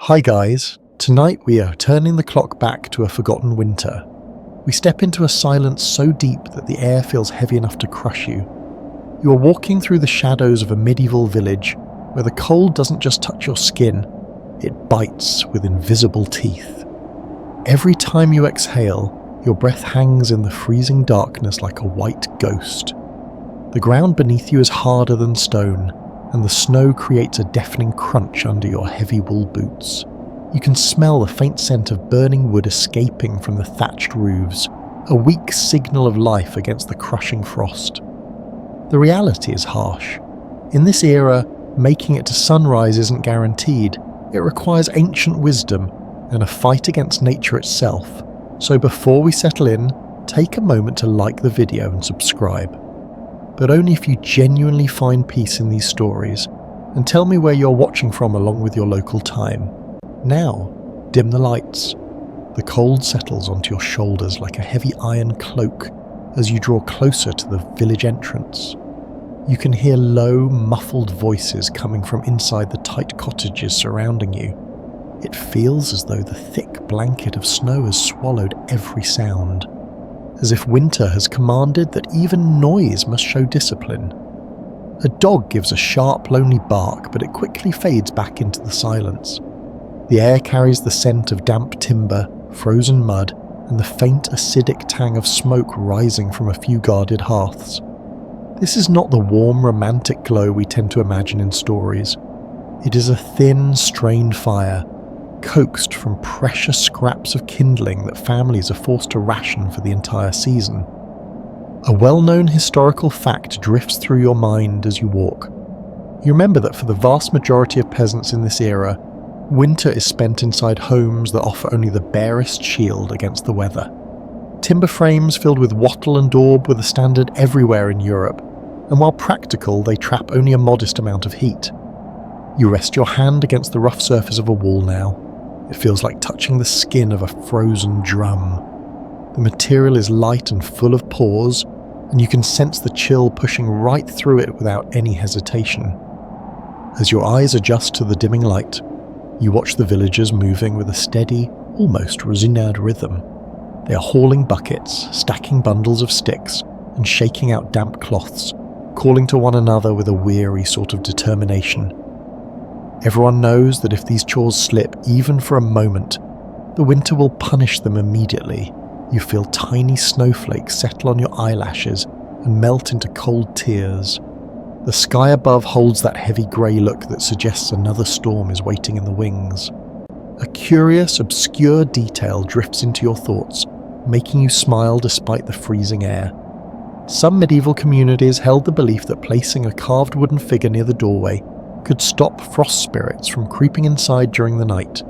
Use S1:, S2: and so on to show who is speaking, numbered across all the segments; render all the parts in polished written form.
S1: Hi guys, tonight we are turning the clock back to a forgotten winter. We step into a silence so deep that the air feels heavy enough to crush you. You are walking through the shadows of a medieval village where the cold doesn't just touch your skin, it bites with invisible teeth. Every time you exhale, your breath hangs in the freezing darkness like a white ghost. The ground beneath you is harder than stone, and the snow creates a deafening crunch under your heavy wool boots. You can smell the faint scent of burning wood escaping from the thatched roofs, a weak signal of life against the crushing frost. The reality is harsh. In this era, making it to sunrise isn't guaranteed. It requires ancient wisdom and a fight against nature itself. So before we settle in, take a moment to like the video and subscribe. But only if you genuinely find peace in these stories, and tell me where you're watching from along with your local time. Now, dim the lights. The cold settles onto your shoulders like a heavy iron cloak as you draw closer to the village entrance. You can hear low, muffled voices coming from inside the tight cottages surrounding you. It feels as though the thick blanket of snow has swallowed every sound, as if winter has commanded that even noise must show discipline. A dog gives a sharp, lonely bark, but it quickly fades back into the silence. The air carries the scent of damp timber, frozen mud, and the faint acidic tang of smoke rising from a few guarded hearths. This is not the warm, romantic glow we tend to imagine in stories. It is a thin, strained fire, coaxed from precious scraps of kindling that families are forced to ration for the entire season. A well-known historical fact drifts through your mind as you walk. You remember that for the vast majority of peasants in this era, winter is spent inside homes that offer only the barest shield against the weather. Timber frames filled with wattle and daub were the standard everywhere in Europe, and while practical, they trap only a modest amount of heat. You rest your hand against the rough surface of a wall now. It feels like touching the skin of a frozen drum. The material is light and full of pores, and you can sense the chill pushing right through it without any hesitation. As your eyes adjust to the dimming light, you watch the villagers moving with a steady, almost rosinade rhythm. They are hauling buckets, stacking bundles of sticks, and shaking out damp cloths, calling to one another with a weary sort of determination. Everyone knows that if these chores slip even for a moment, the winter will punish them immediately. You feel tiny snowflakes settle on your eyelashes and melt into cold tears. The sky above holds that heavy grey look that suggests another storm is waiting in the wings. A curious, obscure detail drifts into your thoughts, making you smile despite the freezing air. Some medieval communities held the belief that placing a carved wooden figure near the doorway could stop frost spirits from creeping inside during the night.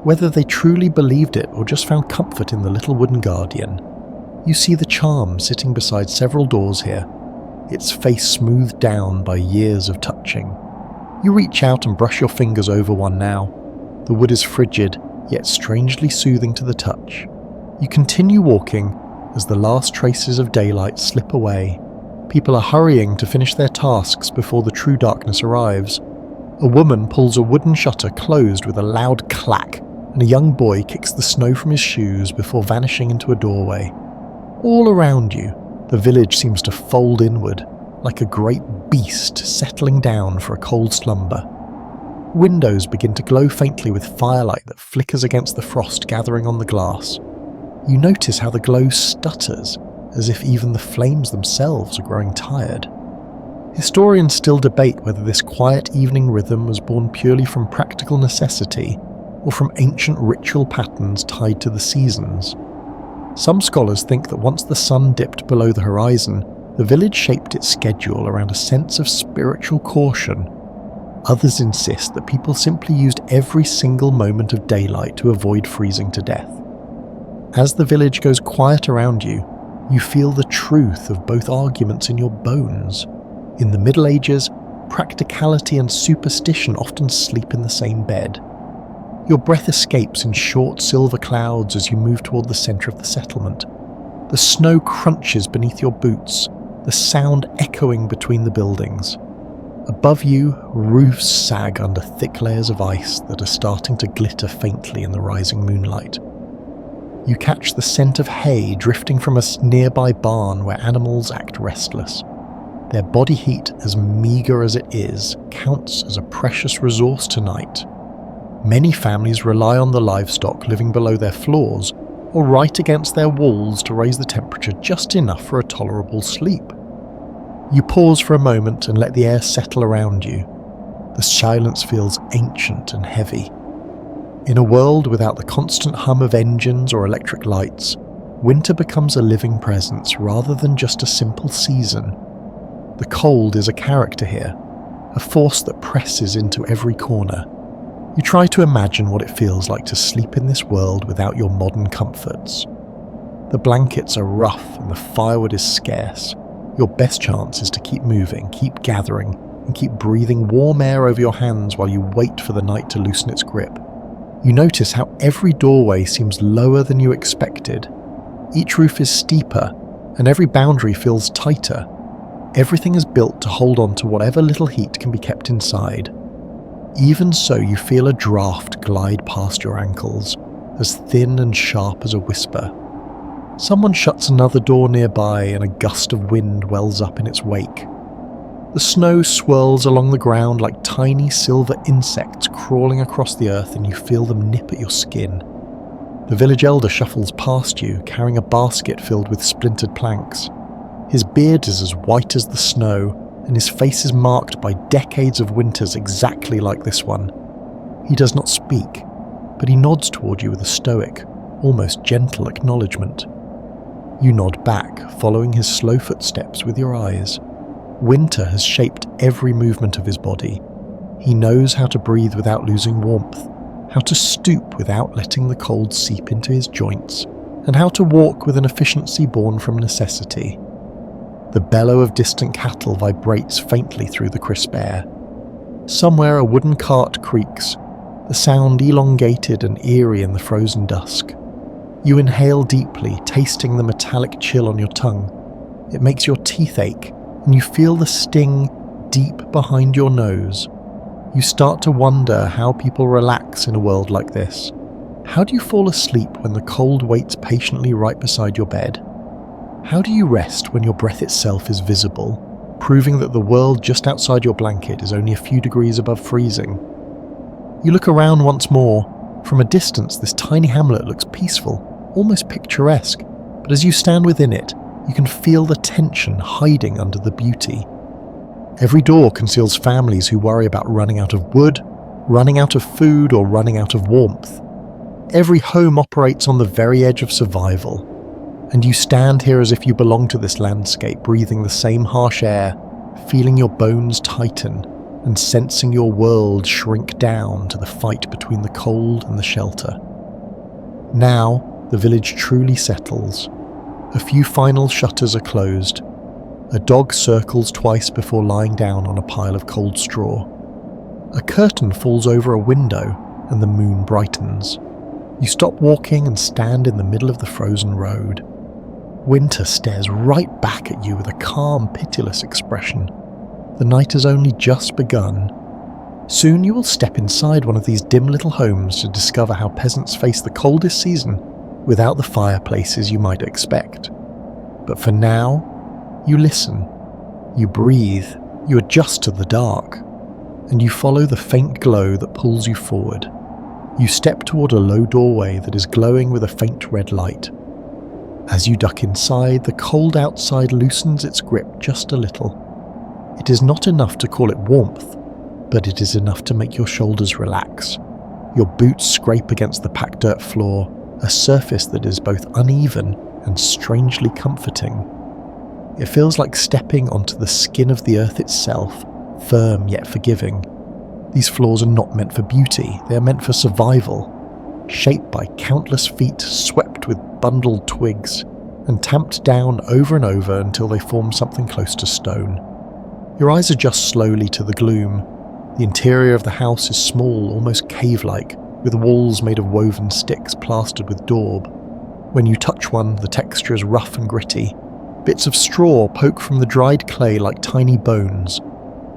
S1: Whether they truly believed it or just found comfort in the little wooden guardian, you see the charm sitting beside several doors here, its face smoothed down by years of touching. You reach out and brush your fingers over one now. The wood is frigid, yet strangely soothing to the touch. You continue walking as the last traces of daylight slip away. People are hurrying to finish their tasks before the true darkness arrives. A woman pulls a wooden shutter closed with a loud clack, and a young boy kicks the snow from his shoes before vanishing into a doorway. All around you, the village seems to fold inward, like a great beast settling down for a cold slumber. Windows begin to glow faintly with firelight that flickers against the frost gathering on the glass. You notice how the glow stutters, as if even the flames themselves are growing tired. Historians still debate whether this quiet evening rhythm was born purely from practical necessity or from ancient ritual patterns tied to the seasons. Some scholars think that once the sun dipped below the horizon, the village shaped its schedule around a sense of spiritual caution. Others insist that people simply used every single moment of daylight to avoid freezing to death. As the village goes quiet around you, you feel the truth of both arguments in your bones. In the Middle Ages, practicality and superstition often sleep in the same bed. Your breath escapes in short silver clouds as you move toward the center of the settlement. The snow crunches beneath your boots, the sound echoing between the buildings. Above you, roofs sag under thick layers of ice that are starting to glitter faintly in the rising moonlight. You catch the scent of hay drifting from a nearby barn where animals act restless. Their body heat, as meagre as it is, counts as a precious resource tonight. Many families rely on the livestock living below their floors or right against their walls to raise the temperature just enough for a tolerable sleep. You pause for a moment and let the air settle around you. The silence feels ancient and heavy. In a world without the constant hum of engines or electric lights, winter becomes a living presence rather than just a simple season. The cold is a character here, a force that presses into every corner. You try to imagine what it feels like to sleep in this world without your modern comforts. The blankets are rough and the firewood is scarce. Your best chance is to keep moving, keep gathering, and keep breathing warm air over your hands while you wait for the night to loosen its grip. You notice how every doorway seems lower than you expected. Each roof is steeper, and every boundary feels tighter. Everything is built to hold on to whatever little heat can be kept inside. Even so, you feel a draft glide past your ankles, as thin and sharp as a whisper. Someone shuts another door nearby and a gust of wind wells up in its wake. The snow swirls along the ground like tiny silver insects crawling across the earth, and you feel them nip at your skin. The village elder shuffles past you, carrying a basket filled with splintered planks. His beard is as white as the snow, and his face is marked by decades of winters exactly like this one. He does not speak, but he nods toward you with a stoic, almost gentle acknowledgement. You nod back, following his slow footsteps with your eyes. Winter has shaped every movement of his body. He knows how to breathe without losing warmth, how to stoop without letting the cold seep into his joints, and how to walk with an efficiency born from necessity. The bellow of distant cattle vibrates faintly through the crisp air. Somewhere a wooden cart creaks, the sound elongated and eerie in the frozen dusk. You inhale deeply, tasting the metallic chill on your tongue. It makes your teeth ache, and you feel the sting deep behind your nose. You start to wonder how people relax in a world like this. How do you fall asleep when the cold waits patiently right beside your bed? How do you rest when your breath itself is visible, proving that the world just outside your blanket is only a few degrees above freezing? You look around once more. From a distance, this tiny hamlet looks peaceful, almost picturesque, but as you stand within it, you can feel the tension hiding under the beauty. Every door conceals families who worry about running out of wood, running out of food, or running out of warmth. Every home operates on the very edge of survival, and you stand here as if you belong to this landscape, breathing the same harsh air, feeling your bones tighten, and sensing your world shrink down to the fight between the cold and the shelter. Now, the village truly settles. A few final shutters are closed. A dog circles twice before lying down on a pile of cold straw. A curtain falls over a window, and the moon brightens. You stop walking and stand in the middle of the frozen road. Winter stares right back at you with a calm, pitiless expression. The night has only just begun. Soon you will step inside one of these dim little homes to discover how peasants face the coldest season without the fireplaces you might expect. But for now, you listen, you breathe, you adjust to the dark, and you follow the faint glow that pulls you forward. You step toward a low doorway that is glowing with a faint red light. As you duck inside, the cold outside loosens its grip just a little. It is not enough to call it warmth, but it is enough to make your shoulders relax. Your boots scrape against the packed dirt floor, a surface that is both uneven and strangely comforting. It feels like stepping onto the skin of the earth itself, firm yet forgiving. These floors are not meant for beauty, they are meant for survival, shaped by countless feet swept with bundled twigs and tamped down over and over until they form something close to stone. Your eyes adjust slowly to the gloom. The interior of the house is small, almost cave-like, with walls made of woven sticks plastered with daub. When you touch one, the texture is rough and gritty. Bits of straw poke from the dried clay like tiny bones.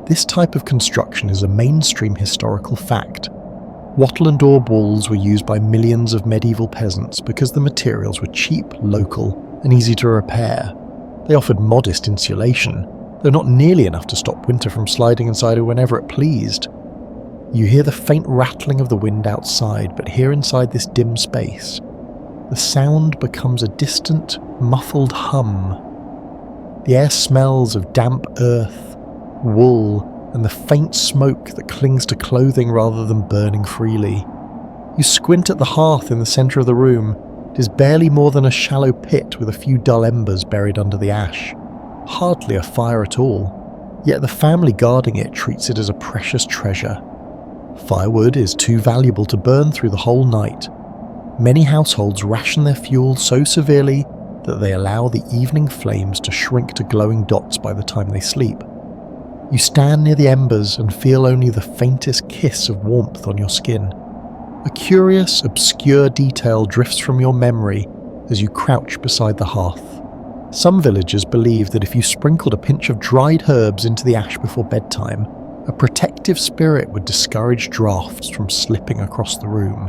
S1: This type of construction is a mainstream historical fact. Wattle and daub walls were used by millions of medieval peasants because the materials were cheap, local, and easy to repair. They offered modest insulation, though not nearly enough to stop winter from sliding inside whenever it pleased. You hear the faint rattling of the wind outside, but here inside this dim space, the sound becomes a distant, muffled hum. The air smells of damp earth, wool, and the faint smoke that clings to clothing rather than burning freely. You squint at the hearth in the centre of the room. It is barely more than a shallow pit with a few dull embers buried under the ash. Hardly a fire at all, yet the family guarding it treats it as a precious treasure. Firewood is too valuable to burn through the whole night. Many households ration their fuel so severely that they allow the evening flames to shrink to glowing dots by the time they sleep. You stand near the embers and feel only the faintest kiss of warmth on your skin. A curious, obscure detail drifts from your memory as you crouch beside the hearth. Some villagers believe that if you sprinkled a pinch of dried herbs into the ash before bedtime, a protective spirit would discourage drafts from slipping across the room.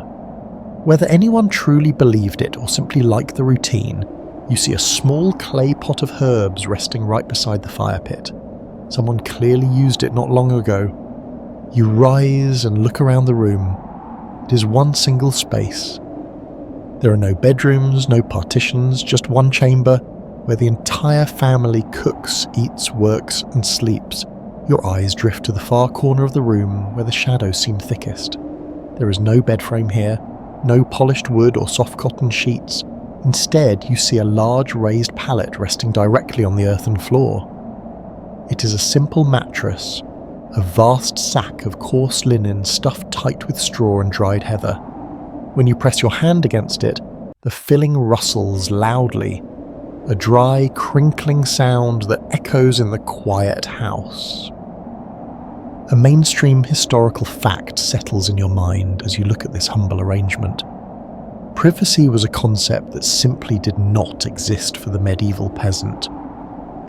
S1: Whether anyone truly believed it or simply liked the routine, you see a small clay pot of herbs resting right beside the fire pit. Someone clearly used it not long ago. You rise and look around the room. It is one single space. There are no bedrooms, no partitions, just one chamber where the entire family cooks, eats, works, and sleeps. Your eyes drift to the far corner of the room where the shadows seem thickest. There is no bed frame here, no polished wood or soft cotton sheets. Instead, you see a large raised pallet resting directly on the earthen floor. It is a simple mattress, a vast sack of coarse linen stuffed tight with straw and dried heather. When you press your hand against it, the filling rustles loudly, a dry, crinkling sound that echoes in the quiet house. A mainstream historical fact settles in your mind as you look at this humble arrangement. Privacy was a concept that simply did not exist for the medieval peasant.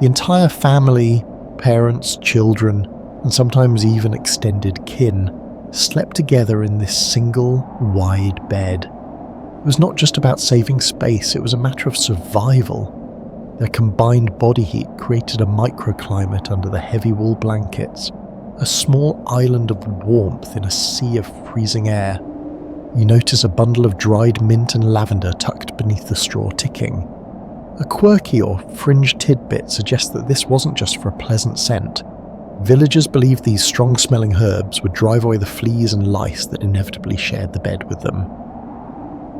S1: The entire family, parents, children, and sometimes even extended kin, slept together in this single, wide bed. It was not just about saving space, it was a matter of survival. Their combined body heat created a microclimate under the heavy wool blankets, a small island of warmth in a sea of freezing air. You notice a bundle of dried mint and lavender tucked beneath the straw ticking. A quirky or fringe tidbit suggests that this wasn't just for a pleasant scent. Villagers believed these strong-smelling herbs would drive away the fleas and lice that inevitably shared the bed with them.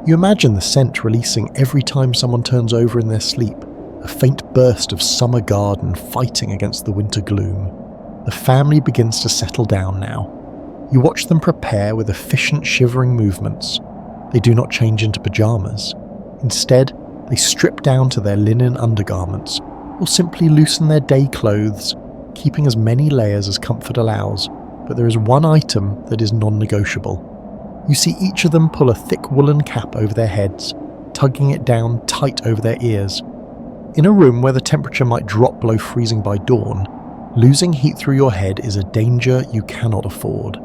S1: You imagine the scent releasing every time someone turns over in their sleep, a faint burst of summer garden fighting against the winter gloom. The family begins to settle down now. You watch them prepare with efficient shivering movements. They do not change into pajamas. Instead, they strip down to their linen undergarments, or simply loosen their day clothes, keeping as many layers as comfort allows, but there is one item that is non-negotiable. You see each of them pull a thick woolen cap over their heads, tugging it down tight over their ears. In a room where the temperature might drop below freezing by dawn, losing heat through your head is a danger you cannot afford.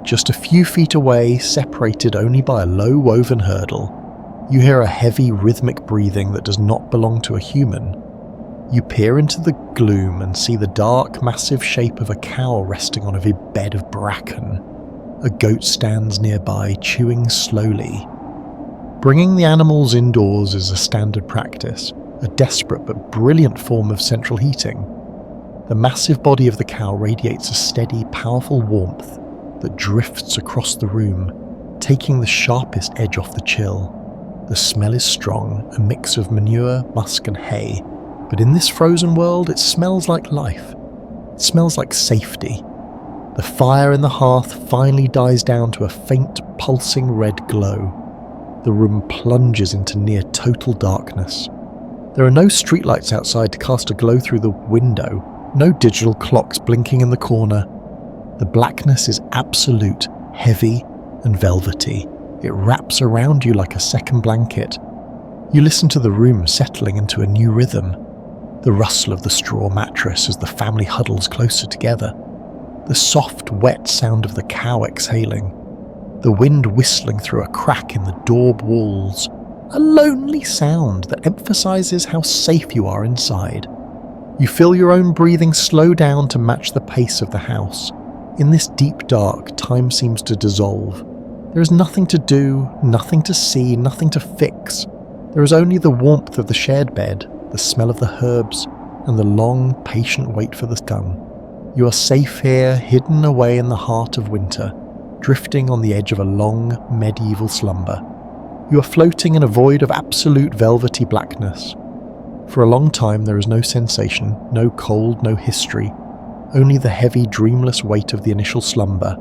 S1: Just a few feet away, separated only by a low woven hurdle, you hear a heavy, rhythmic breathing that does not belong to a human. You peer into the gloom and see the dark, massive shape of a cow resting on a bed of bracken. A goat stands nearby, chewing slowly. Bringing the animals indoors is a standard practice, a desperate but brilliant form of central heating. The massive body of the cow radiates a steady, powerful warmth that drifts across the room, taking the sharpest edge off the chill. The smell is strong, a mix of manure, musk and hay, but in this frozen world it smells like life. It smells like safety. The fire in the hearth finally dies down to a faint, pulsing red glow. The room plunges into near total darkness. There are no streetlights outside to cast a glow through the window, no digital clocks blinking in the corner. The blackness is absolute, heavy and velvety. It wraps around you like a second blanket. You listen to the room settling into a new rhythm. The rustle of the straw mattress as the family huddles closer together. the soft, wet sound of the cow exhaling, the wind whistling through a crack in the daub walls, a lonely sound that emphasizes how safe you are inside. You feel your own breathing slow down to match the pace of the house. In this deep dark, time seems to dissolve. There is nothing to do, nothing to see, nothing to fix. There is only the warmth of the shared bed, the smell of the herbs, and the long, patient wait for the sun. You are safe here, hidden away in the heart of winter, drifting on the edge of a long, medieval slumber. You are floating in a void of absolute velvety blackness. For a long time there is no sensation, no cold, no history, only the heavy, dreamless weight of the initial slumber.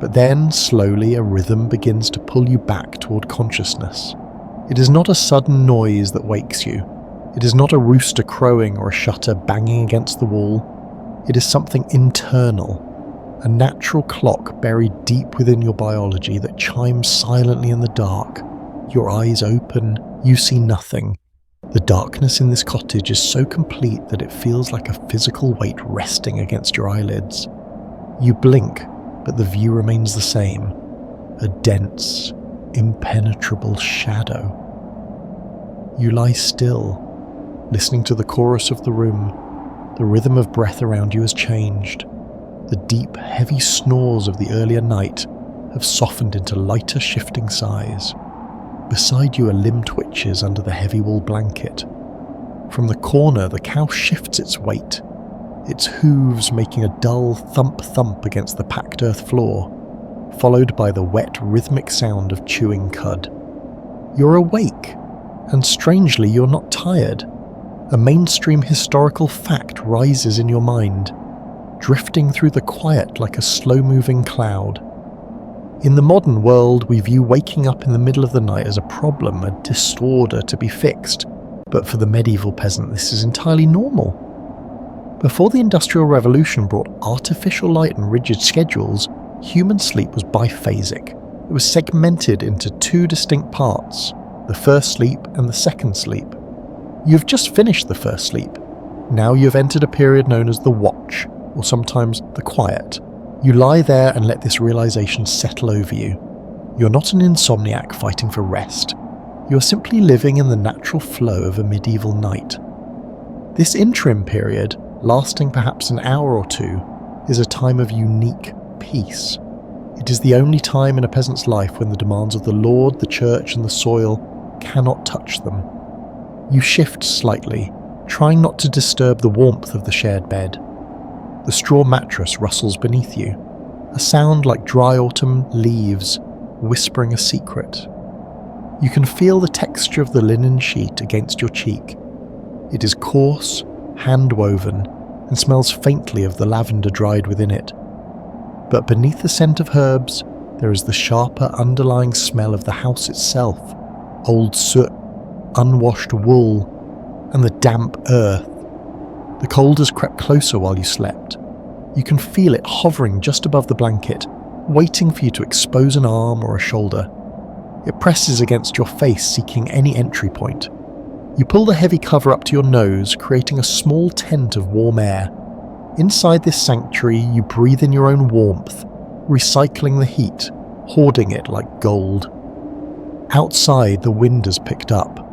S1: But then, slowly, a rhythm begins to pull you back toward consciousness. It is not a sudden noise that wakes you. It is not a rooster crowing or a shutter banging against the wall. It is something internal, a natural clock buried deep within your biology that chimes silently in the dark. Your eyes open, you see nothing. The darkness in this cottage is so complete that it feels like a physical weight resting against your eyelids. You blink, but the view remains the same. A dense, impenetrable shadow. You lie still, listening to the chorus of the room. The rhythm of breath around you has changed. The deep, heavy snores of the earlier night have softened into lighter, shifting sighs. Beside you, a limb twitches under the heavy wool blanket. From the corner, the cow shifts its weight, its hooves making a dull thump-thump against the packed earth floor, followed by the wet, rhythmic sound of chewing cud. You're awake, and strangely, you're not tired. A mainstream historical fact rises in your mind, drifting through the quiet like a slow-moving cloud. In the modern world, we view waking up in the middle of the night as a problem, a disorder to be fixed. But for the medieval peasant, this is entirely normal. Before the Industrial Revolution brought artificial light and rigid schedules, human sleep was biphasic. It was segmented into two distinct parts, the first sleep and the second sleep. You've just finished the first sleep. Now you've entered a period known as the watch, or sometimes the quiet. You lie there and let this realization settle over you. You're not an insomniac fighting for rest. You are simply living in the natural flow of a medieval night. This interim period, lasting perhaps an hour or two, is a time of unique peace. It is the only time in a peasant's life when the demands of the Lord, the church, and the soil cannot touch them. You shift slightly, trying not to disturb the warmth of the shared bed. The straw mattress rustles beneath you, a sound like dry autumn leaves whispering a secret. You can feel the texture of the linen sheet against your cheek. It is coarse, hand-woven, and smells faintly of the lavender dried within it. But beneath the scent of herbs, there is the sharper underlying smell of the house itself, old soot, unwashed wool, and the damp earth. The cold has crept closer while you slept. You can feel it hovering just above the blanket, waiting for you to expose an arm or a shoulder. It presses against your face, seeking any entry point. You pull the heavy cover up to your nose, creating a small tent of warm air. Inside this sanctuary, you breathe in your own warmth, recycling the heat, hoarding it like gold. Outside, the wind has picked up.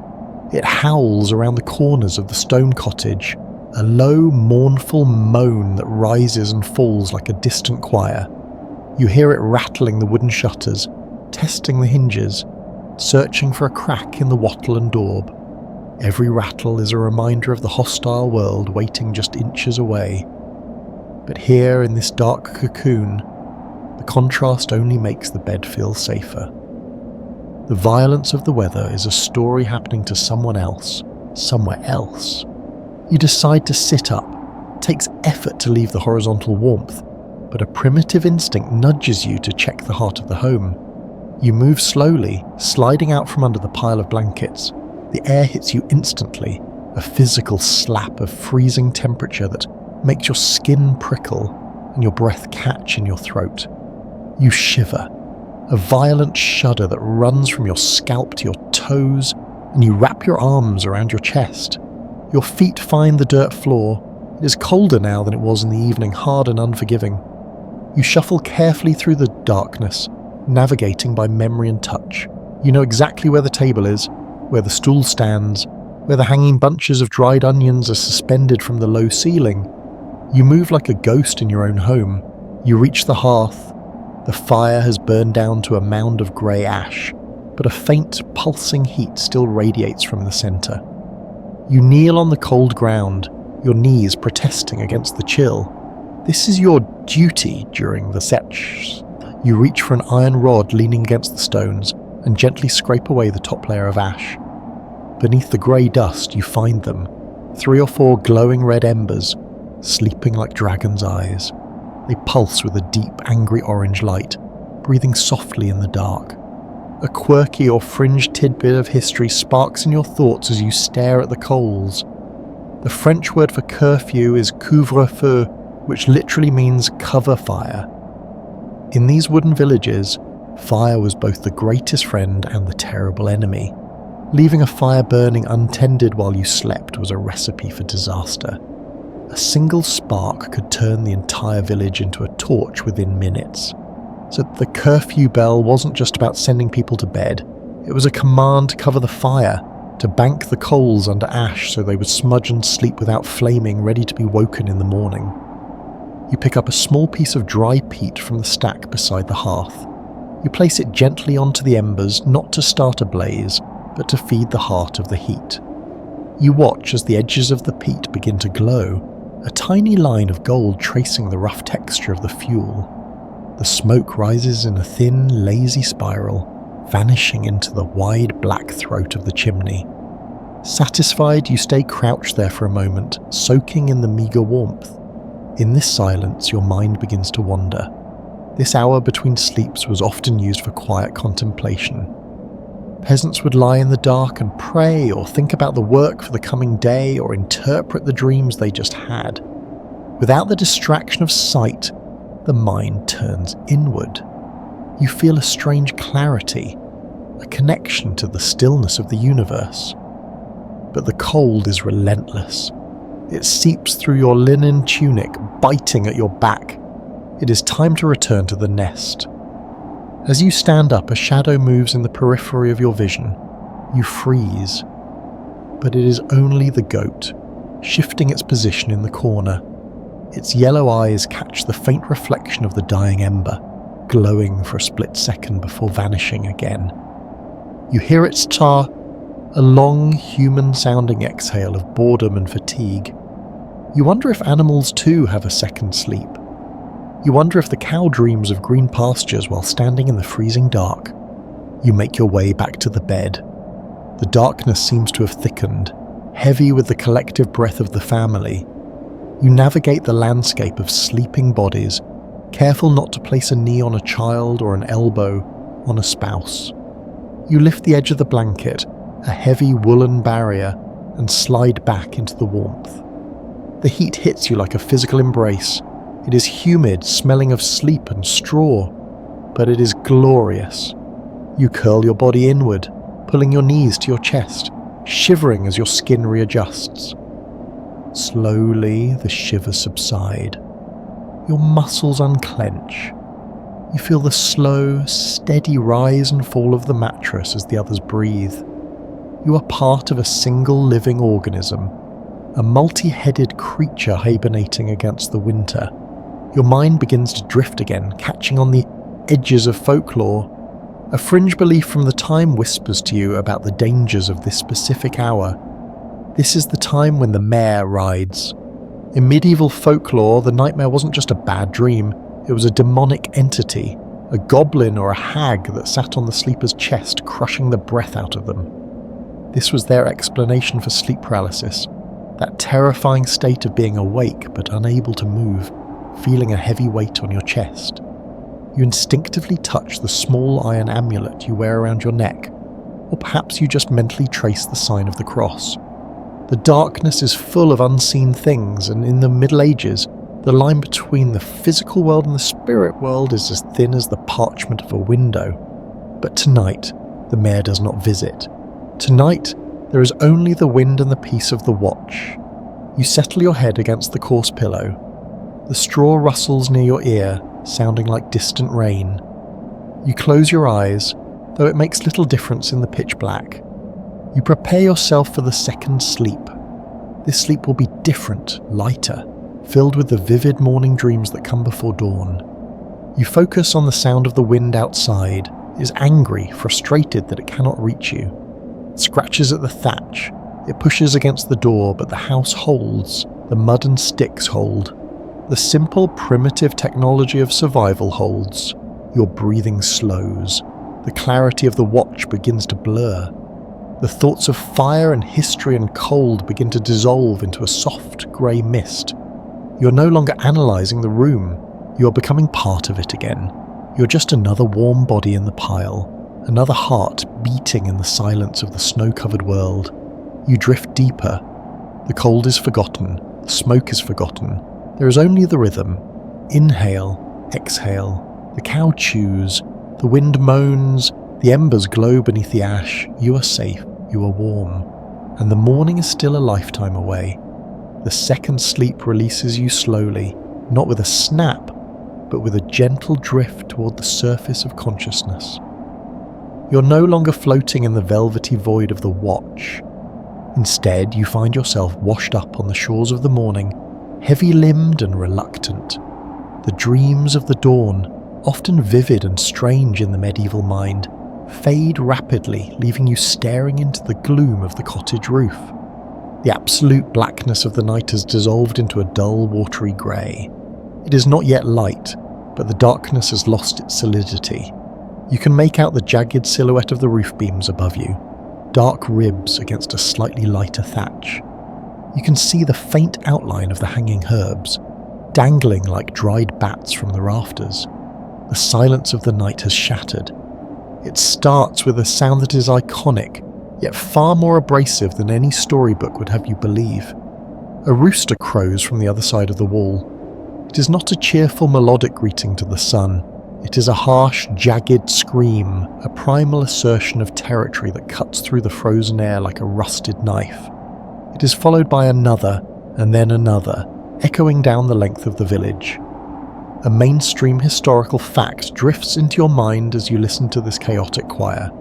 S1: It howls around the corners of the stone cottage, a low, mournful moan that rises and falls like a distant choir. You hear it rattling the wooden shutters, testing the hinges, searching for a crack in the wattle and daub. Every rattle is a reminder of the hostile world waiting just inches away. But here, in this dark cocoon, the contrast only makes the bed feel safer. The violence of the weather is a story happening to someone else, somewhere else. You decide to sit up. It takes effort to leave the horizontal warmth, but a primitive instinct nudges you to check the heart of the home. You move slowly, sliding out from under the pile of blankets. The air hits you instantly, a physical slap of freezing temperature that makes your skin prickle and your breath catch in your throat. You shiver, a violent shudder that runs from your scalp to your toes, and you wrap your arms around your chest. Your feet find the dirt floor. It is colder now than it was in the evening, hard and unforgiving. You shuffle carefully through the darkness, navigating by memory and touch. You know exactly where the table is, where the stool stands, where the hanging bunches of dried onions are suspended from the low ceiling. You move like a ghost in your own home. You reach the hearth. The fire has burned down to a mound of grey ash, but a faint, pulsing heat still radiates from the centre. You kneel on the cold ground, your knees protesting against the chill. This is your duty during the setch. You reach for an iron rod leaning against the stones and gently scrape away the top layer of ash. Beneath the grey dust you find them, 3 or 4 glowing red embers, sleeping like dragons' eyes. They pulse with a deep, angry orange light, breathing softly in the dark. A quirky or fringed tidbit of history sparks in your thoughts as you stare at the coals. The French word for curfew is couvre-feu, which literally means cover fire. In these wooden villages, fire was both the greatest friend and the terrible enemy. Leaving a fire burning untended while you slept was a recipe for disaster. A single spark could turn the entire village into a torch within minutes. So the curfew bell wasn't just about sending people to bed. It was a command to cover the fire, to bank the coals under ash so they would smudge and sleep without flaming, ready to be woken in the morning. You pick up a small piece of dry peat from the stack beside the hearth. You place it gently onto the embers, not to start a blaze, but to feed the heart of the heat. You watch as the edges of the peat begin to glow, a tiny line of gold tracing the rough texture of the fuel. The smoke rises in a thin, lazy spiral, vanishing into the wide black throat of the chimney. Satisfied, you stay crouched there for a moment, soaking in the meagre warmth. In this silence, your mind begins to wander. This hour between sleeps was often used for quiet contemplation. Peasants would lie in the dark and pray, or think about the work for the coming day, or interpret the dreams they just had. Without the distraction of sight, the mind turns inward. You feel a strange clarity, a connection to the stillness of the universe. But the cold is relentless. It seeps through your linen tunic, biting at your back. It is time to return to the nest. As you stand up, a shadow moves in the periphery of your vision. You freeze. But it is only the goat, shifting its position in the corner. Its yellow eyes catch the faint reflection of the dying ember, glowing for a split second before vanishing again. You hear its tar, a long, human-sounding exhale of boredom and fatigue. You wonder if animals too have a second sleep. You wonder if the cow dreams of green pastures while standing in the freezing dark. You make your way back to the bed. The darkness seems to have thickened, heavy with the collective breath of the family. You navigate the landscape of sleeping bodies, careful not to place a knee on a child or an elbow on a spouse. You lift the edge of the blanket, a heavy woolen barrier, and slide back into the warmth. The heat hits you like a physical embrace. It is humid, smelling of sleep and straw, but it is glorious. You curl your body inward, pulling your knees to your chest, shivering as your skin readjusts. Slowly, the shivers subside. Your muscles unclench. You feel the slow, steady rise and fall of the mattress as the others breathe. You are part of a single living organism, a multi-headed creature hibernating against the winter. Your mind begins to drift again, catching on the edges of folklore. A fringe belief from the time whispers to you about the dangers of this specific hour. This is the time when the mare rides. In medieval folklore, the nightmare wasn't just a bad dream, it was a demonic entity, a goblin or a hag that sat on the sleeper's chest, crushing the breath out of them. This was their explanation for sleep paralysis, that terrifying state of being awake but unable to move, feeling a heavy weight on your chest. You instinctively touch the small iron amulet you wear around your neck, or perhaps you just mentally trace the sign of the cross. The darkness is full of unseen things, and in the Middle Ages, the line between the physical world and the spirit world is as thin as the parchment of a window. But tonight, the mare does not visit. Tonight, there is only the wind and the peace of the watch. You settle your head against the coarse pillow. The straw rustles near your ear, sounding like distant rain. You close your eyes, though it makes little difference in the pitch black. You prepare yourself for the second sleep. This sleep will be different, lighter, filled with the vivid morning dreams that come before dawn. You focus on the sound of the wind outside. It is angry, frustrated that it cannot reach you. It scratches at the thatch. It pushes against the door, but the house holds. The mud and sticks hold. The simple, primitive technology of survival holds. Your breathing slows. The clarity of the watch begins to blur. The thoughts of fire and history and cold begin to dissolve into a soft, grey mist. You're no longer analysing the room. You're becoming part of it again. You're just another warm body in the pile, another heart beating in the silence of the snow-covered world. You drift deeper. The cold is forgotten. The smoke is forgotten. There is only the rhythm. Inhale, exhale. The cow chews. The wind moans. The embers glow beneath the ash. You are safe. You are warm. And the morning is still a lifetime away. The second sleep releases you slowly, not with a snap, but with a gentle drift toward the surface of consciousness. You're no longer floating in the velvety void of the watch. Instead, you find yourself washed up on the shores of the morning, heavy-limbed and reluctant. The dreams of the dawn, often vivid and strange in the medieval mind, fade rapidly, leaving you staring into the gloom of the cottage roof. The absolute blackness of the night has dissolved into a dull, watery grey. It is not yet light, but the darkness has lost its solidity. You can make out the jagged silhouette of the roof beams above you, dark ribs against a slightly lighter thatch. You can see the faint outline of the hanging herbs, dangling like dried bats from the rafters. The silence of the night has shattered. It starts with a sound that is iconic, yet far more abrasive than any storybook would have you believe. A rooster crows from the other side of the wall. It is not a cheerful melodic greeting to the sun. It is a harsh, jagged scream, a primal assertion of territory that cuts through the frozen air like a rusted knife. It is followed by another, and then another, echoing down the length of the village. A mainstream historical fact drifts into your mind as you listen to this chaotic choir.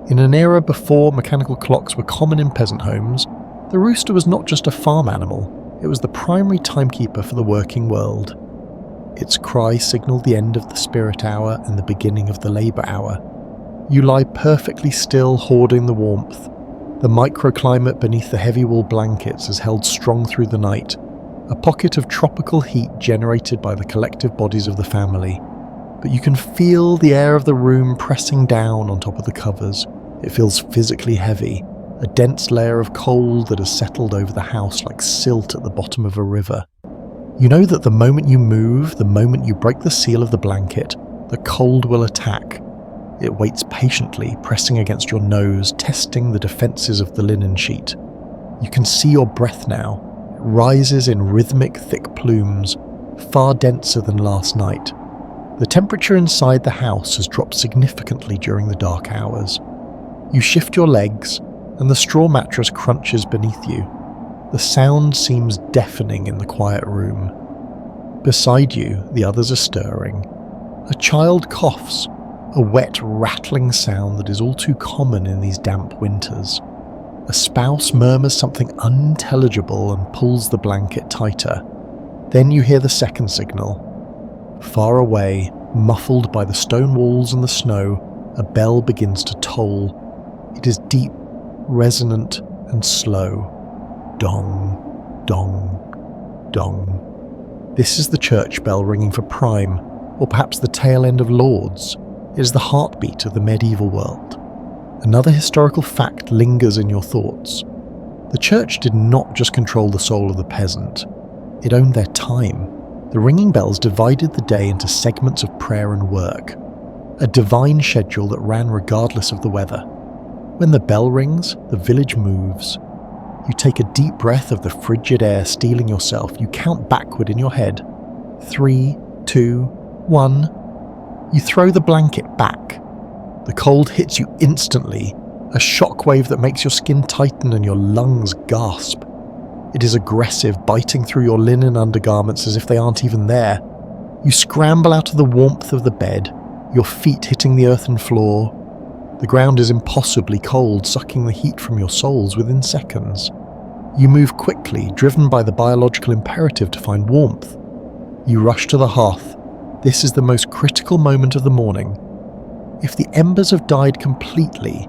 S1: In an era before mechanical clocks were common in peasant homes, the rooster was not just a farm animal. It was the primary timekeeper for the working world. Its cry signalled the end of the spirit hour and the beginning of the labour hour. You lie perfectly still, hoarding the warmth. The microclimate beneath the heavy wool blankets is held strong through the night, a pocket of tropical heat generated by the collective bodies of the family. But you can feel the air of the room pressing down on top of the covers. It feels physically heavy, a dense layer of cold that has settled over the house like silt at the bottom of a river. You know that the moment you move, the moment you break the seal of the blanket, the cold will attack. It waits patiently, pressing against your nose, testing the defences of the linen sheet. You can see your breath now. It rises in rhythmic, thick plumes, far denser than last night. The temperature inside the house has dropped significantly during the dark hours. You shift your legs, and the straw mattress crunches beneath you. The sound seems deafening in the quiet room. Beside you, the others are stirring. A child coughs, a wet, rattling sound that is all too common in these damp winters. A spouse murmurs something unintelligible and pulls the blanket tighter. Then you hear the second signal. Far away, muffled by the stone walls and the snow, a bell begins to toll. It is deep, resonant, and slow. Dong, dong, dong. This is the church bell ringing for prime, or perhaps the tail end of Lord's. It is the heartbeat of the medieval world. Another historical fact lingers in your thoughts. The church did not just control the soul of the peasant. It owned their time. The ringing bells divided the day into segments of prayer and work, a divine schedule that ran regardless of the weather. When the bell rings, the village moves. You take a deep breath of the frigid air stealing yourself. You count backward in your head. 3, 2, 1. You throw the blanket back. The cold hits you instantly, a shockwave that makes your skin tighten and your lungs gasp. It is aggressive, biting through your linen undergarments as if they aren't even there. You scramble out of the warmth of the bed, your feet hitting the earthen floor. The ground is impossibly cold, sucking the heat from your soles within seconds. You move quickly, driven by the biological imperative to find warmth. You rush to the hearth. This is the most critical moment of the morning. If the embers have died completely,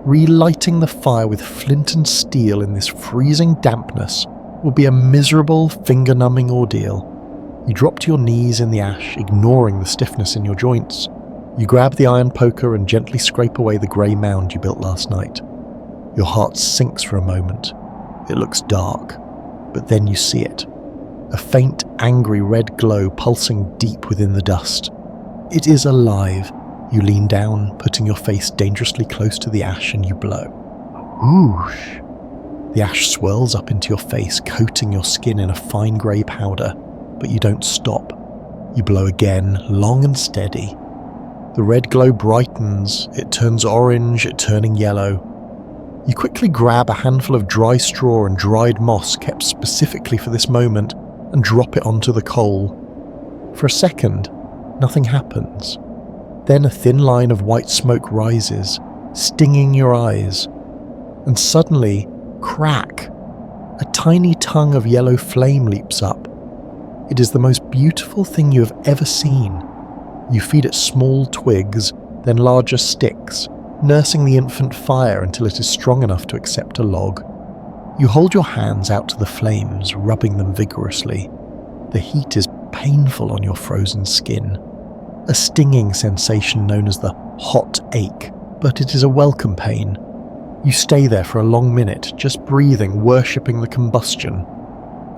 S1: relighting the fire with flint and steel in this freezing dampness will be a miserable, finger-numbing ordeal. You drop to your knees in the ash, ignoring the stiffness in your joints. You grab the iron poker and gently scrape away the grey mound you built last night. Your heart sinks for a moment. It looks dark, but then you see it. A faint, angry red glow pulsing deep within the dust. It is alive. You lean down, putting your face dangerously close to the ash, and you blow. Whoosh! The ash swirls up into your face, coating your skin in a fine grey powder, but you don't stop. You blow again, long and steady. The red glow brightens, it turns orange, it turning yellow. You quickly grab a handful of dry straw and dried moss kept specifically for this moment and drop it onto the coal. For a second, nothing happens. Then a thin line of white smoke rises, stinging your eyes. And suddenly, crack! A tiny tongue of yellow flame leaps up. It is the most beautiful thing you have ever seen. You feed it small twigs, then larger sticks, nursing the infant fire until it is strong enough to accept a log. You hold your hands out to the flames, rubbing them vigorously. The heat is painful on your frozen skin. A stinging sensation known as the hot ache, but it is a welcome pain. You stay there for a long minute, just breathing, worshipping the combustion.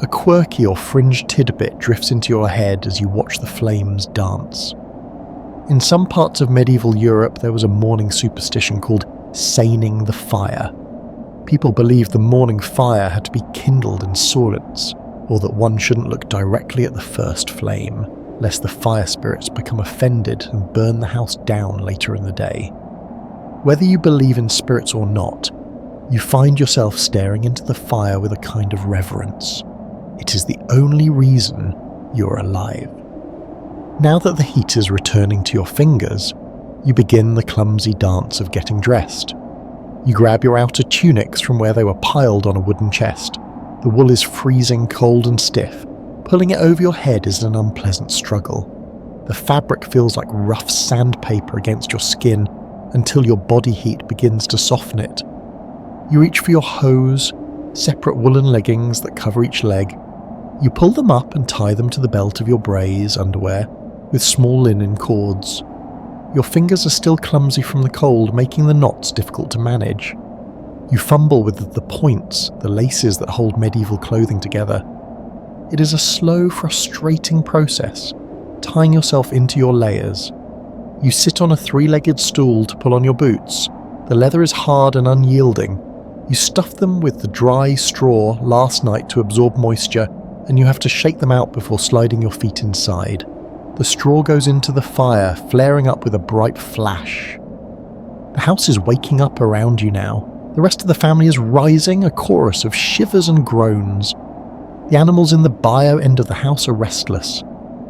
S1: A quirky or fringed tidbit drifts into your head as you watch the flames dance. In some parts of medieval Europe, there was a morning superstition called saning the fire. People believed the morning fire had to be kindled in silence, or that one shouldn't look directly at the first flame, lest the fire spirits become offended and burn the house down later in the day. Whether you believe in spirits or not, you find yourself staring into the fire with a kind of reverence. It is the only reason you're alive. Now that the heat is returning to your fingers, you begin the clumsy dance of getting dressed. You grab your outer tunics from where they were piled on a wooden chest. The wool is freezing cold and stiff. Pulling it over your head is an unpleasant struggle. The fabric feels like rough sandpaper against your skin until your body heat begins to soften it. You reach for your hose, separate woolen leggings that cover each leg. You pull them up and tie them to the belt of your braise underwear with small linen cords. Your fingers are still clumsy from the cold, making the knots difficult to manage. You fumble with the points, the laces that hold medieval clothing together. It is a slow, frustrating process, tying yourself into your layers. You sit on a three-legged stool to pull on your boots. The leather is hard and unyielding. You stuff them with the dry straw last night to absorb moisture, and you have to shake them out before sliding your feet inside. The straw goes into the fire, flaring up with a bright flash. The house is waking up around you now. The rest of the family is rising, a chorus of shivers and groans. The animals in the bio end of the house are restless.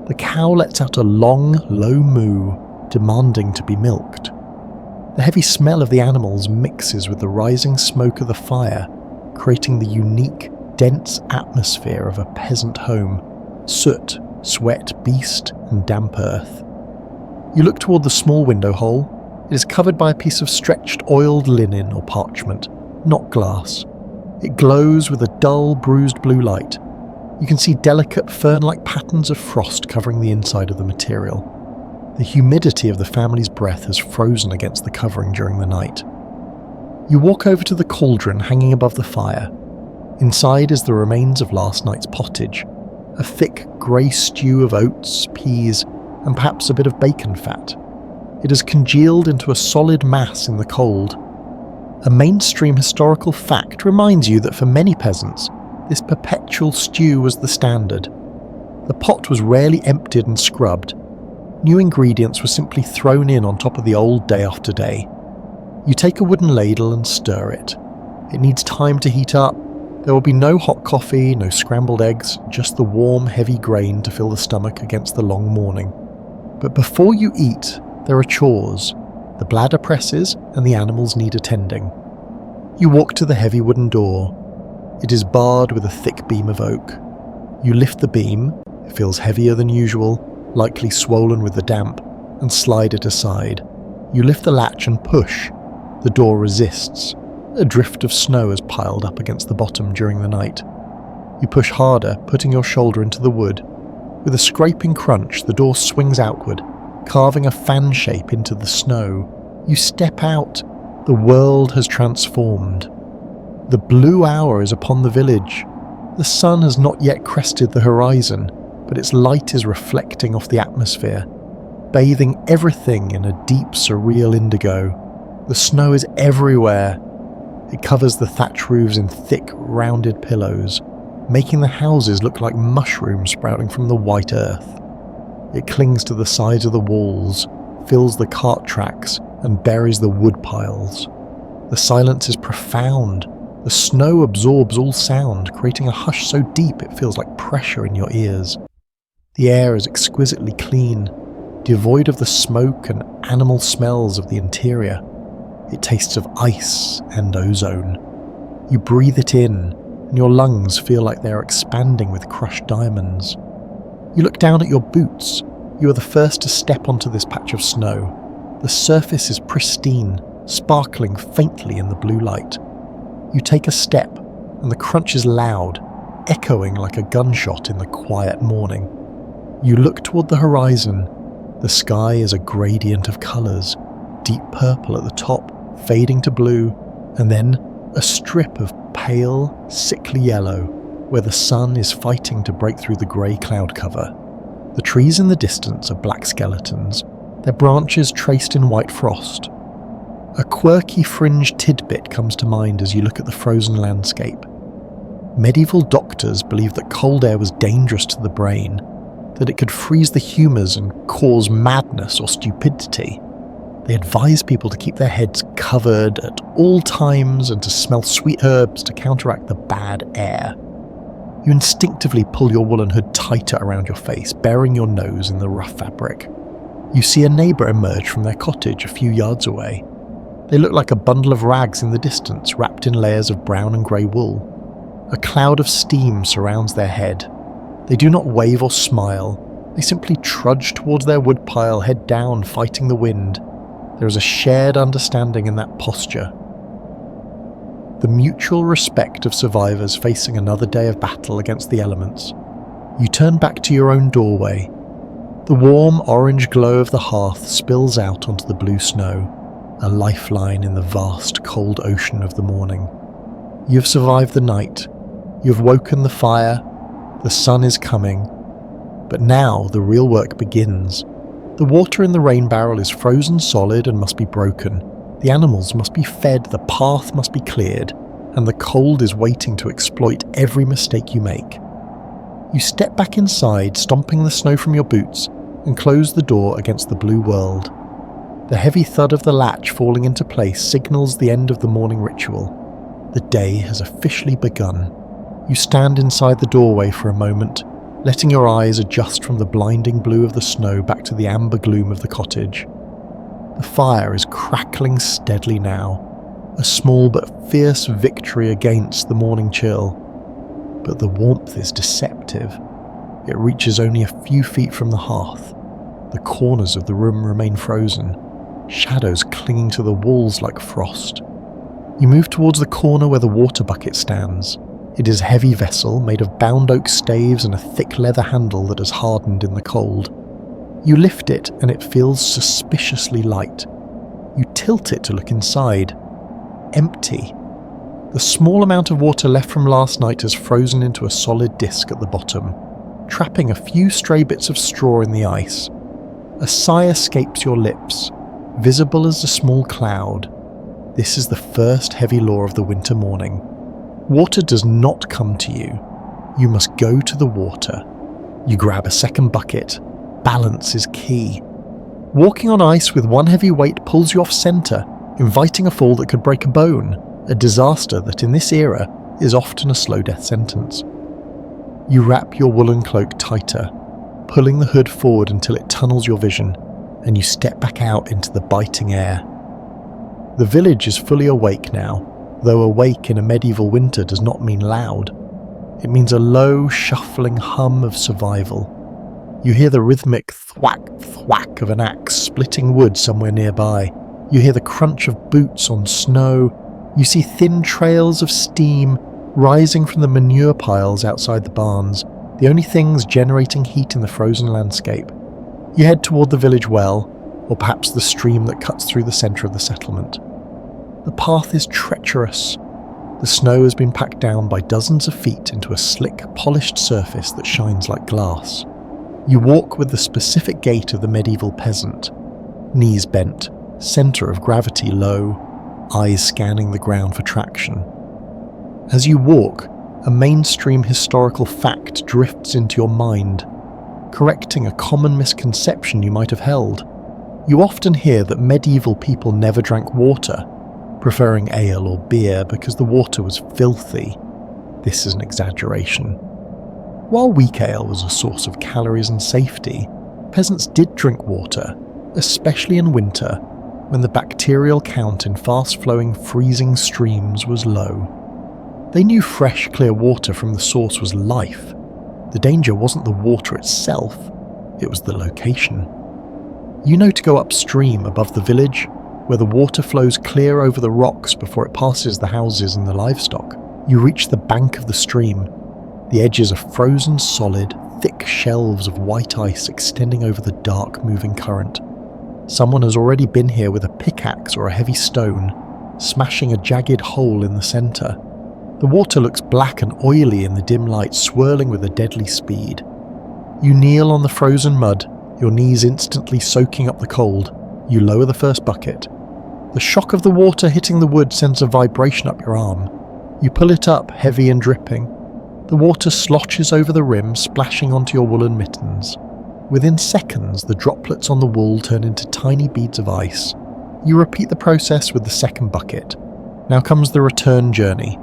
S1: The cow lets out a long, low moo, demanding to be milked. The heavy smell of the animals mixes with the rising smoke of the fire, creating the unique, dense atmosphere of a peasant home. Soot, sweat, beast, and damp earth. You look toward the small window hole. It is covered by a piece of stretched oiled linen or parchment, not glass. It glows with a dull, bruised blue light. You can see delicate fern-like patterns of frost covering the inside of the material. The humidity of the family's breath has frozen against the covering during the night. You walk over to the cauldron hanging above the fire. Inside is the remains of last night's pottage, a thick grey stew of oats, peas, and perhaps a bit of bacon fat. It has congealed into a solid mass in the cold. A mainstream historical fact reminds you that for many peasants, this perpetual stew was the standard. The pot was rarely emptied and scrubbed. New ingredients were simply thrown in on top of the old day after day. You take a wooden ladle and stir it. It needs time to heat up, There will be no hot coffee, no scrambled eggs, just the warm, heavy grain to fill the stomach against the long morning. But before you eat, there are chores. The bladder presses and the animals need attending. You walk to the heavy wooden door. It is barred with a thick beam of oak. You lift the beam, it feels heavier than usual, likely swollen with the damp, and slide it aside. You lift the latch and push. The door resists. A drift of snow has piled up against the bottom during the night. You push harder, putting your shoulder into the wood. With a scraping crunch, the door swings outward, carving a fan shape into the snow. You step out. The world has transformed. The blue hour is upon the village. The sun has not yet crested the horizon, but its light is reflecting off the atmosphere, bathing everything in a deep, surreal indigo. The snow is everywhere. It covers the thatch roofs in thick, rounded pillows, making the houses look like mushrooms sprouting from the white earth. It clings to the sides of the walls, fills the cart tracks, and buries the wood piles. The silence is profound. The snow absorbs all sound, creating a hush so deep it feels like pressure in your ears. The air is exquisitely clean, devoid of the smoke and animal smells of the interior. It tastes of ice and ozone. You breathe it in, and your lungs feel like they are expanding with crushed diamonds. You look down at your boots. You are the first to step onto this patch of snow. The surface is pristine, sparkling faintly in the blue light. You take a step, and the crunch is loud, echoing like a gunshot in the quiet morning. You look toward the horizon. The sky is a gradient of colours, deep purple at the top, fading to blue, and then a strip of pale, sickly yellow, where the sun is fighting to break through the grey cloud cover. The trees in the distance are black skeletons, their branches traced in white frost. A quirky fringed tidbit comes to mind as you look at the frozen landscape. Medieval doctors believed that cold air was dangerous to the brain, that it could freeze the humours and cause madness or stupidity. They advised people to keep their heads covered at all times and to smell sweet herbs to counteract the bad air. You instinctively pull your woolen hood tighter around your face, burying your nose in the rough fabric. You see a neighbour emerge from their cottage a few yards away. They look like a bundle of rags in the distance, wrapped in layers of brown and grey wool. A cloud of steam surrounds their head. They do not wave or smile. They simply trudge towards their woodpile, head down, fighting the wind. There is a shared understanding in that posture. The mutual respect of survivors facing another day of battle against the elements. You turn back to your own doorway. The warm orange glow of the hearth spills out onto the blue snow, a lifeline in the vast cold ocean of the morning. You have survived the night. You have woken the fire. The sun is coming. But now the real work begins. The water in the rain barrel is frozen solid and must be broken. The animals must be fed, the path must be cleared, and the cold is waiting to exploit every mistake you make. You step back inside, stomping the snow from your boots, and close the door against the blue world. The heavy thud of the latch falling into place signals the end of the morning ritual. The day has officially begun. You stand inside the doorway for a moment, letting your eyes adjust from the blinding blue of the snow back to the amber gloom of the cottage. The fire is crackling steadily now, a small but fierce victory against the morning chill. But the warmth is deceptive. It reaches only a few feet from the hearth. The corners of the room remain frozen, shadows clinging to the walls like frost. You move towards the corner where the water bucket stands. It is a heavy vessel made of bound oak staves and a thick leather handle that has hardened in the cold. You lift it and it feels suspiciously light. You tilt it to look inside. Empty. The small amount of water left from last night has frozen into a solid disc at the bottom, trapping a few stray bits of straw in the ice. A sigh escapes your lips, visible as a small cloud. This is the first heavy law of the winter morning. Water does not come to you. You must go to the water. You grab a second bucket. Balance is key. Walking on ice with one heavy weight pulls you off centre, inviting a fall that could break a bone, a disaster that in this era is often a slow death sentence. You wrap your woolen cloak tighter, pulling the hood forward until it tunnels your vision, and you step back out into the biting air. The village is fully awake now, though awake in a medieval winter does not mean loud. It means a low, shuffling hum of survival. You hear the rhythmic thwack, thwack of an axe splitting wood somewhere nearby. You hear the crunch of boots on snow. You see thin trails of steam rising from the manure piles outside the barns, the only things generating heat in the frozen landscape. You head toward the village well, or perhaps the stream that cuts through the centre of the settlement. The path is treacherous. The snow has been packed down by dozens of feet into a slick, polished surface that shines like glass. You walk with the specific gait of the medieval peasant, knees bent, centre of gravity low, eyes scanning the ground for traction. As you walk, a mainstream historical fact drifts into your mind, correcting a common misconception you might have held. You often hear that medieval people never drank water, preferring ale or beer because the water was filthy. This is an exaggeration. While weak ale was a source of calories and safety, peasants did drink water, especially in winter, when the bacterial count in fast-flowing, freezing streams was low. They knew fresh, clear water from the source was life. The danger wasn't the water itself, it was the location. You know to go upstream above the village, where the water flows clear over the rocks before it passes the houses and the livestock. You reach the bank of the stream. The edges are frozen solid, thick shelves of white ice extending over the dark, moving current. Someone has already been here with a pickaxe or a heavy stone, smashing a jagged hole in the centre. The water looks black and oily in the dim light, swirling with a deadly speed. You kneel on the frozen mud, your knees instantly soaking up the cold. You lower the first bucket. The shock of the water hitting the wood sends a vibration up your arm. You pull it up, heavy and dripping. The water sloshes over the rim, splashing onto your woolen mittens. Within seconds, the droplets on the wool turn into tiny beads of ice. You repeat the process with the second bucket. Now comes the return journey.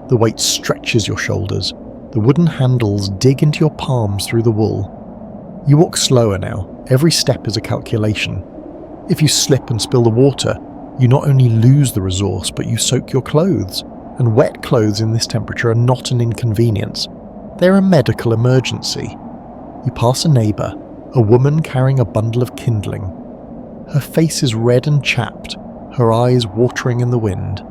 S1: The weight stretches your shoulders. The wooden handles dig into your palms through the wool. You walk slower now. Every step is a calculation. If you slip and spill the water, you not only lose the resource, but you soak your clothes. And wet clothes in this temperature are not an inconvenience. They're a medical emergency. You pass a neighbour, a woman carrying a bundle of kindling. Her face is red and chapped, her eyes watering in the wind.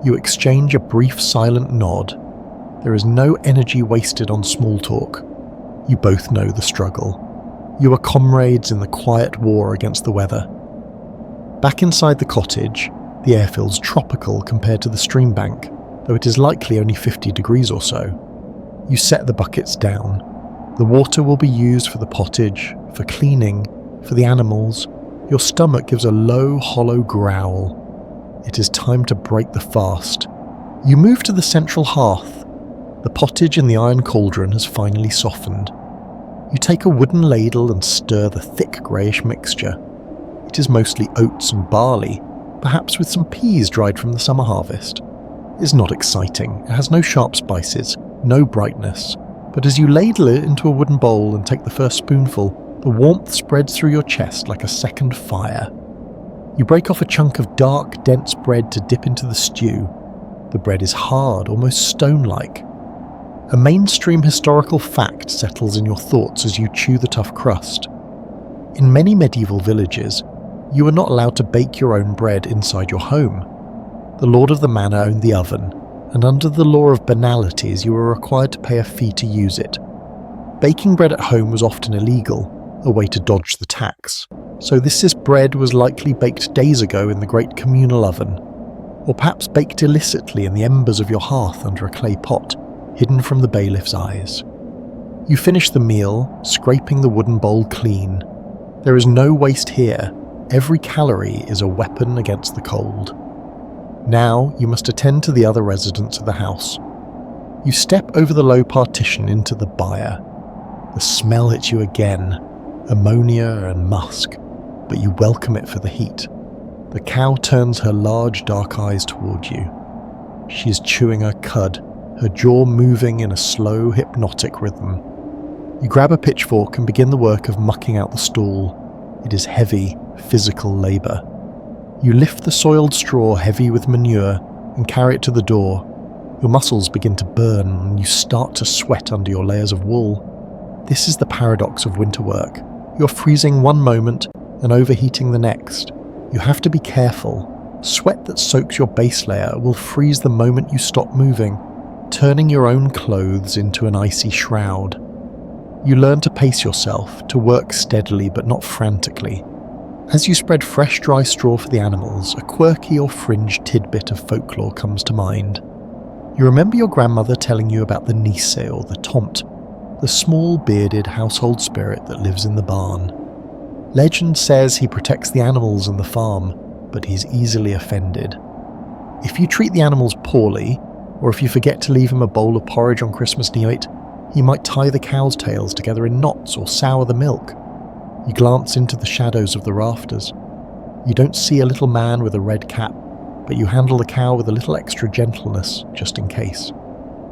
S1: You exchange a brief silent nod. There is no energy wasted on small talk. You both know the struggle. You are comrades in the quiet war against the weather. Back inside the cottage, the air feels tropical compared to the stream bank, though it is likely only 50 degrees or so. You set the buckets down. The water will be used for the pottage, for cleaning, for the animals. Your stomach gives a low, hollow growl. It is time to break the fast. You move to the central hearth. The pottage in the iron cauldron has finally softened. You take a wooden ladle and stir the thick greyish mixture. It is mostly oats and barley, perhaps with some peas dried from the summer harvest. It's not exciting, it has no sharp spices, no brightness, but as you ladle it into a wooden bowl and take the first spoonful, the warmth spreads through your chest like a second fire. You break off a chunk of dark, dense bread to dip into the stew. The bread is hard, almost stone-like. A mainstream historical fact settles in your thoughts as you chew the tough crust. In many medieval villages, you were not allowed to bake your own bread inside your home. The lord of the manor owned the oven, and under the law of banalities you were required to pay a fee to use it. Baking bread at home was often illegal, a way to dodge the tax, so this bread was likely baked days ago in the great communal oven, or perhaps baked illicitly in the embers of your hearth under a clay pot, hidden from the bailiff's eyes. You finish the meal, scraping the wooden bowl clean. There is no waste here. Every calorie is a weapon against the cold. Now you must attend to the other residents of the house. You step over the low partition into the byre. The smell hits you again, ammonia and musk, but you welcome it for the heat. The cow turns her large dark eyes toward you. She is chewing her cud, her jaw moving in a slow, hypnotic rhythm. You grab a pitchfork and begin the work of mucking out the stool. It is heavy, physical labour. You lift the soiled straw heavy with manure and carry it to the door. Your muscles begin to burn and you start to sweat under your layers of wool. This is the paradox of winter work. You're freezing one moment and overheating the next. You have to be careful. Sweat that soaks your base layer will freeze the moment you stop moving, turning your own clothes into an icy shroud. You learn to pace yourself, to work steadily but not frantically. As you spread fresh dry straw for the animals, a quirky or fringed tidbit of folklore comes to mind. You remember your grandmother telling you about the Nisse or the Tomt, the small bearded household spirit that lives in the barn. Legend says he protects the animals and the farm, but he's easily offended. If you treat the animals poorly, or if you forget to leave him a bowl of porridge on Christmas night, he might tie the cows' tails together in knots or sour the milk. You glance into the shadows of the rafters. You don't see a little man with a red cap, but you handle the cow with a little extra gentleness, just in case.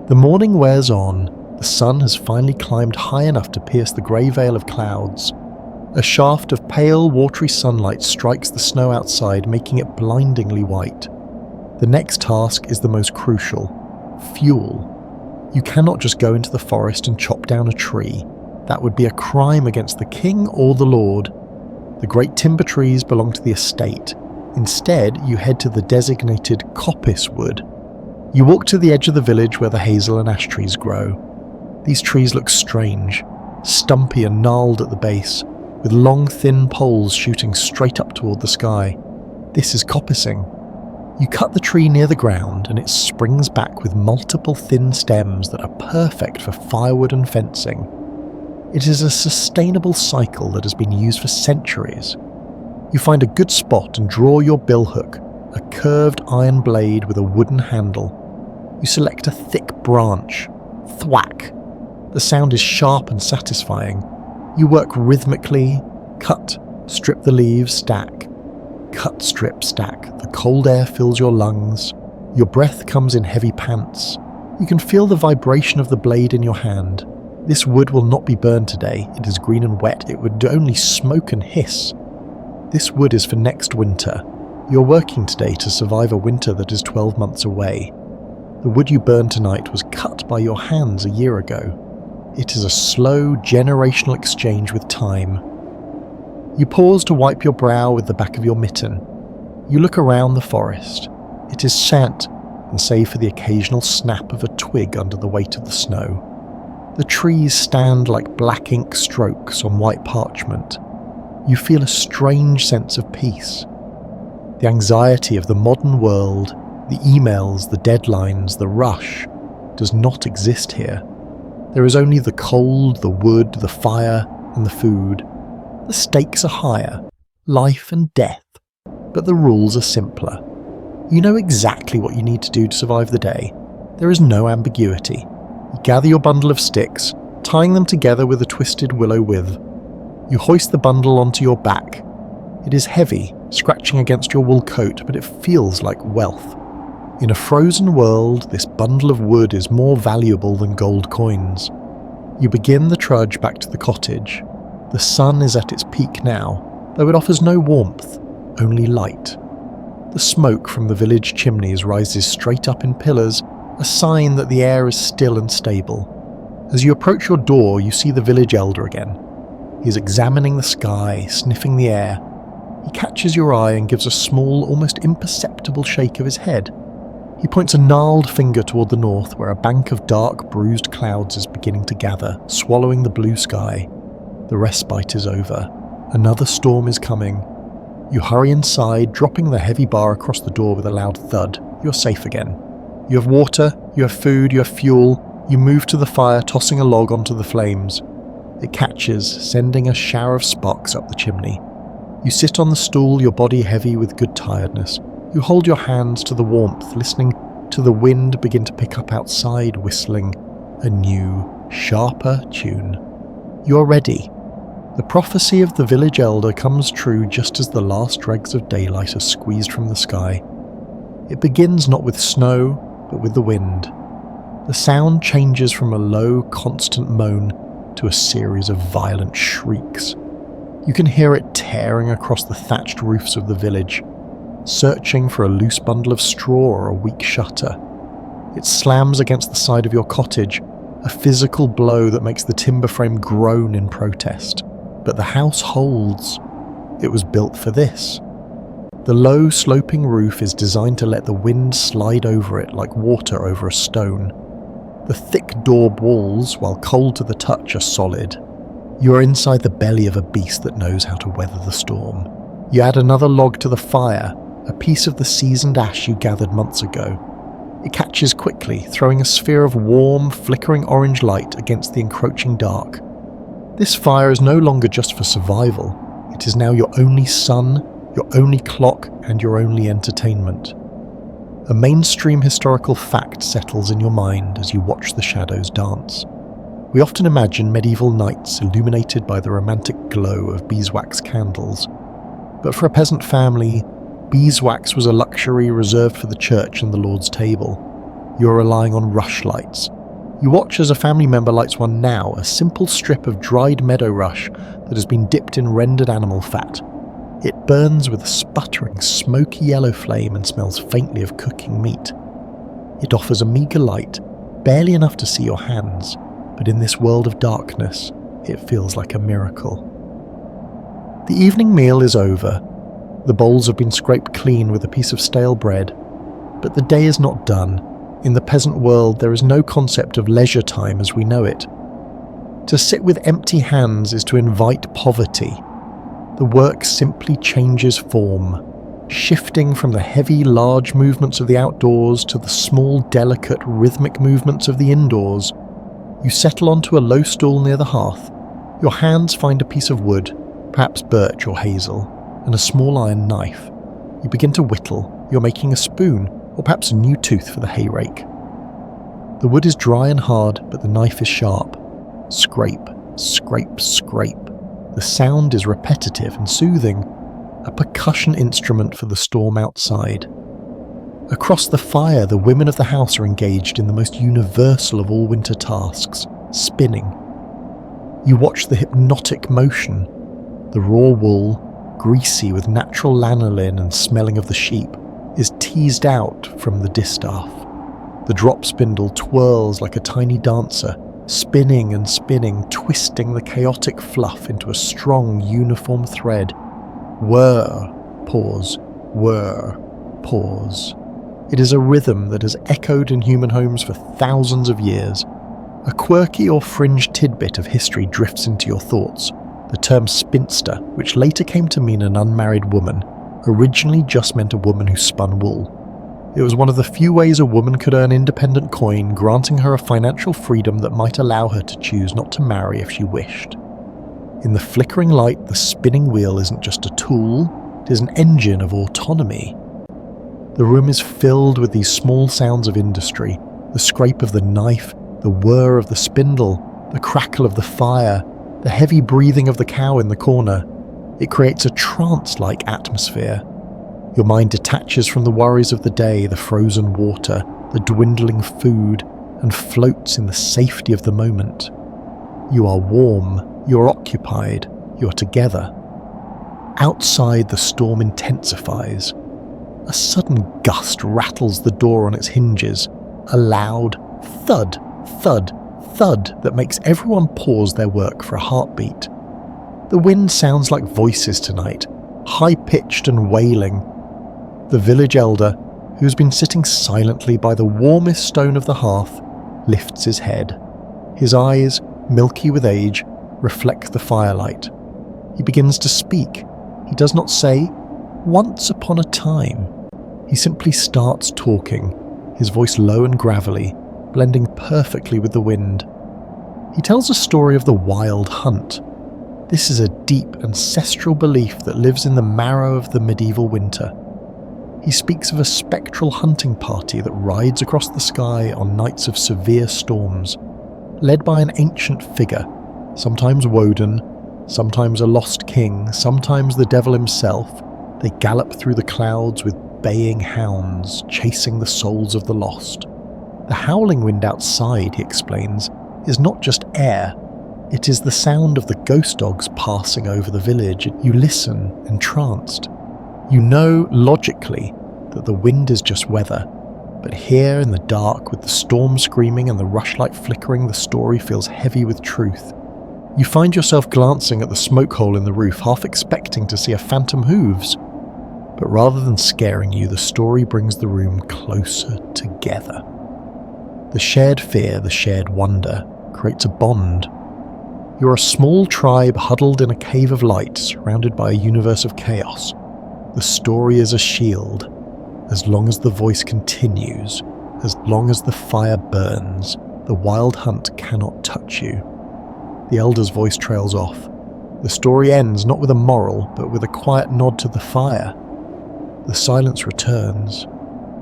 S1: The morning wears on. The sun has finally climbed high enough to pierce the grey veil of clouds. A shaft of pale, watery sunlight strikes the snow outside, making it blindingly white. The next task is the most crucial: fuel. You cannot just go into the forest and chop down a tree. That would be a crime against the king or the lord. The great timber trees belong to the estate. Instead, you head to the designated coppice wood. You walk to the edge of the village where the hazel and ash trees grow. These trees look strange, stumpy and gnarled at the base, with long thin poles shooting straight up toward the sky. This is coppicing. You cut the tree near the ground and it springs back with multiple thin stems that are perfect for firewood and fencing. It is a sustainable cycle that has been used for centuries. You find a good spot and draw your billhook, a curved iron blade with a wooden handle. You select a thick branch. Thwack! The sound is sharp and satisfying. You work rhythmically, cut, strip the leaves, stack. Cut, strip, stack. The cold air fills your lungs. Your breath comes in heavy pants. You can feel the vibration of the blade in your hand. This wood will not be burned today. It is green and wet. It would only smoke and hiss. This wood is for next winter. You're working today to survive a winter that is 12 months away. The wood you burn tonight was cut by your hands a year ago. It is a slow, generational exchange with time. You pause to wipe your brow with the back of your mitten. You look around the forest. It is scent, and save for the occasional snap of a twig under the weight of the snow. The trees stand like black ink strokes on white parchment. You feel a strange sense of peace. The anxiety of the modern world, the emails, the deadlines, the rush, does not exist here. There is only the cold, the wood, the fire, and the food. The stakes are higher, life and death, but the rules are simpler. You know exactly what you need to do to survive the day. There is no ambiguity. You gather your bundle of sticks, tying them together with a twisted willow withe. You hoist the bundle onto your back. It is heavy, scratching against your wool coat, but it feels like wealth. In a frozen world, this bundle of wood is more valuable than gold coins. You begin the trudge back to the cottage. The sun is at its peak now, though it offers no warmth, only light. The smoke from the village chimneys rises straight up in pillars, a sign that the air is still and stable. As you approach your door, you see the village elder again. He is examining the sky, sniffing the air. He catches your eye and gives a small, almost imperceptible shake of his head. He points a gnarled finger toward the north, where a bank of dark, bruised clouds is beginning to gather, swallowing the blue sky. The respite is over. Another storm is coming. You hurry inside, dropping the heavy bar across the door with a loud thud. You're safe again. You have water, you have food, you have fuel. You move to the fire, tossing a log onto the flames. It catches, sending a shower of sparks up the chimney. You sit on the stool, your body heavy with good tiredness. You hold your hands to the warmth, listening to the wind begin to pick up outside, whistling a new, sharper tune. You're ready. The prophecy of the village elder comes true just as the last dregs of daylight are squeezed from the sky. It begins not with snow, but with the wind. The sound changes from a low, constant moan to a series of violent shrieks. You can hear it tearing across the thatched roofs of the village, searching for a loose bundle of straw or a weak shutter. It slams against the side of your cottage, a physical blow that makes the timber frame groan in protest. But the house holds. It was built for this. The low, sloping roof is designed to let the wind slide over it like water over a stone. The thick daub walls, while cold to the touch, are solid. You are inside the belly of a beast that knows how to weather the storm. You add another log to the fire, a piece of the seasoned ash you gathered months ago. It catches quickly, throwing a sphere of warm, flickering orange light against the encroaching dark. This fire is no longer just for survival. It is now your only sun, your only clock, and your only entertainment. A mainstream historical fact settles in your mind as you watch the shadows dance. We often imagine medieval nights illuminated by the romantic glow of beeswax candles. But for a peasant family, beeswax was a luxury reserved for the church and the Lord's table. You're relying on rushlights. You watch as a family member lights one now, a simple strip of dried meadow rush that has been dipped in rendered animal fat. It burns with a sputtering, smoky yellow flame and smells faintly of cooking meat. It offers a meagre light, barely enough to see your hands, but in this world of darkness, it feels like a miracle. The evening meal is over. The bowls have been scraped clean with a piece of stale bread, but the day is not done. In the peasant world, there is no concept of leisure time as we know it. To sit with empty hands is to invite poverty. The work simply changes form, shifting from the heavy, large movements of the outdoors to the small, delicate, rhythmic movements of the indoors. You settle onto a low stool near the hearth. Your hands find a piece of wood, perhaps birch or hazel, and a small iron knife. You begin to whittle. You're making a spoon, or perhaps a new tooth for the hay rake. The wood is dry and hard, but the knife is sharp. Scrape, scrape, scrape. The sound is repetitive and soothing, a percussion instrument for the storm outside. Across the fire, the women of the house are engaged in the most universal of all winter tasks, spinning. You watch the hypnotic motion. The raw wool, greasy with natural lanolin and smelling of the sheep, is teased out from the distaff. The drop spindle twirls like a tiny dancer, spinning and spinning, twisting the chaotic fluff into a strong, uniform thread. Whir, pause, whir, pause. It is a rhythm that has echoed in human homes for thousands of years. A quirky or fringe tidbit of history drifts into your thoughts. The term spinster, which later came to mean an unmarried woman, originally just meant a woman who spun wool. It was one of the few ways a woman could earn independent coin, granting her a financial freedom that might allow her to choose not to marry if she wished. In the flickering light, the spinning wheel isn't just a tool, it is an engine of autonomy. The room is filled with these small sounds of industry, the scrape of the knife, the whir of the spindle, the crackle of the fire, the heavy breathing of the cow in the corner. It creates a trance-like atmosphere. Your mind detaches from the worries of the day, the frozen water, the dwindling food, and floats in the safety of the moment. You are warm, you are occupied, you are together. Outside, the storm intensifies. A sudden gust rattles the door on its hinges, a loud thud, thud, thud that makes everyone pause their work for a heartbeat. The wind sounds like voices tonight, high-pitched and wailing. The village elder, who's been sitting silently by the warmest stone of the hearth, lifts his head. His eyes, milky with age, reflect the firelight. He begins to speak. He does not say, "Once upon a time." He simply starts talking, his voice low and gravelly, blending perfectly with the wind. He tells a story of the wild hunt. This is a deep ancestral belief that lives in the marrow of the medieval winter. He speaks of a spectral hunting party that rides across the sky on nights of severe storms, led by an ancient figure, sometimes Woden, sometimes a lost king, sometimes the devil himself. They gallop through the clouds with baying hounds, chasing the souls of the lost. The howling wind outside, he explains, is not just air. It is the sound of the ghost dogs passing over the village. You listen, entranced. You know, logically, that the wind is just weather. But here in the dark, with the storm screaming and the rushlight flickering, the story feels heavy with truth. You find yourself glancing at the smoke hole in the roof, half expecting to see a phantom hooves. But rather than scaring you, the story brings the room closer together. The shared fear, the shared wonder, creates a bond. You're a small tribe huddled in a cave of light, surrounded by a universe of chaos. The story is a shield. As long as the voice continues, as long as the fire burns, the wild hunt cannot touch you. The elder's voice trails off. The story ends not with a moral, but with a quiet nod to the fire. The silence returns,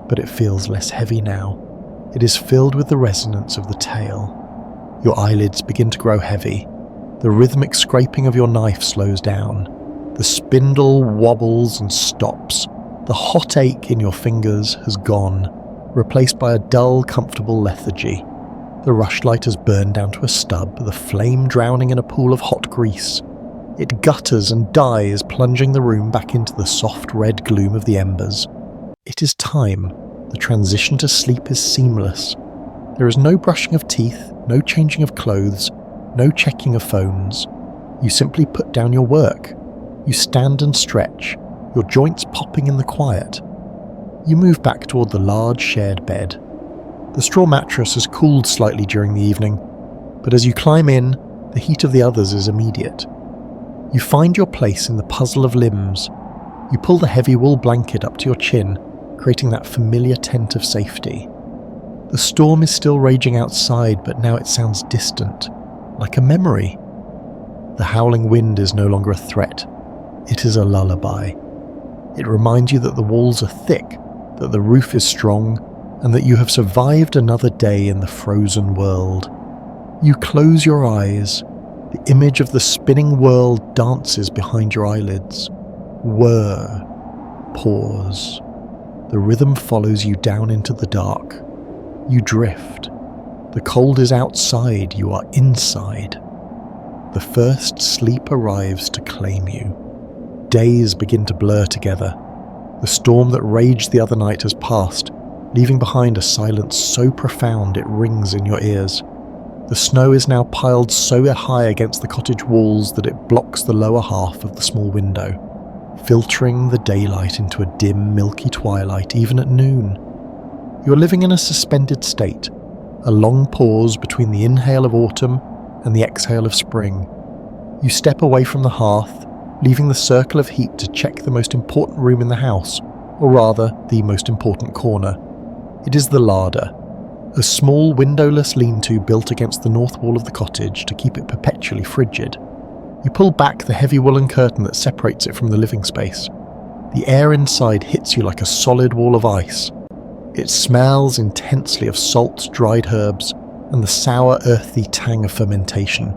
S1: but it feels less heavy now. It is filled with the resonance of the tale. Your eyelids begin to grow heavy. The rhythmic scraping of your knife slows down. The spindle wobbles and stops. The hot ache in your fingers has gone, replaced by a dull, comfortable lethargy. The rushlight has burned down to a stub, the flame drowning in a pool of hot grease. It gutters and dies, plunging the room back into the soft red gloom of the embers. It is time. The transition to sleep is seamless. There is no brushing of teeth, no changing of clothes, no checking of phones. You simply put down your work. You stand and stretch, your joints popping in the quiet. You move back toward the large shared bed. The straw mattress has cooled slightly during the evening, but as you climb in, the heat of the others is immediate. You find your place in the puzzle of limbs. You pull the heavy wool blanket up to your chin, creating that familiar tent of safety. The storm is still raging outside, but now it sounds distant, like a memory. The howling wind is no longer a threat. It is a lullaby. It reminds you that the walls are thick, that the roof is strong, and that you have survived another day in the frozen world. You close your eyes. The image of the spinning world dances behind your eyelids. Whir. Pause. The rhythm follows you down into the dark. You drift. The cold is outside, you are inside. The first sleep arrives to claim you. Days begin to blur together. The storm that raged the other night has passed, leaving behind a silence so profound it rings in your ears. The snow is now piled so high against the cottage walls that it blocks the lower half of the small window, filtering the daylight into a dim, milky twilight even at noon. You are living in a suspended state, a long pause between the inhale of autumn and the exhale of spring. You step away from the hearth, leaving the circle of heat to check the most important room in the house, or rather, the most important corner. It is the larder, a small windowless lean-to built against the north wall of the cottage to keep it perpetually frigid. You pull back the heavy woolen curtain that separates it from the living space. The air inside hits you like a solid wall of ice. It smells intensely of salt, dried herbs, and the sour, earthy tang of fermentation.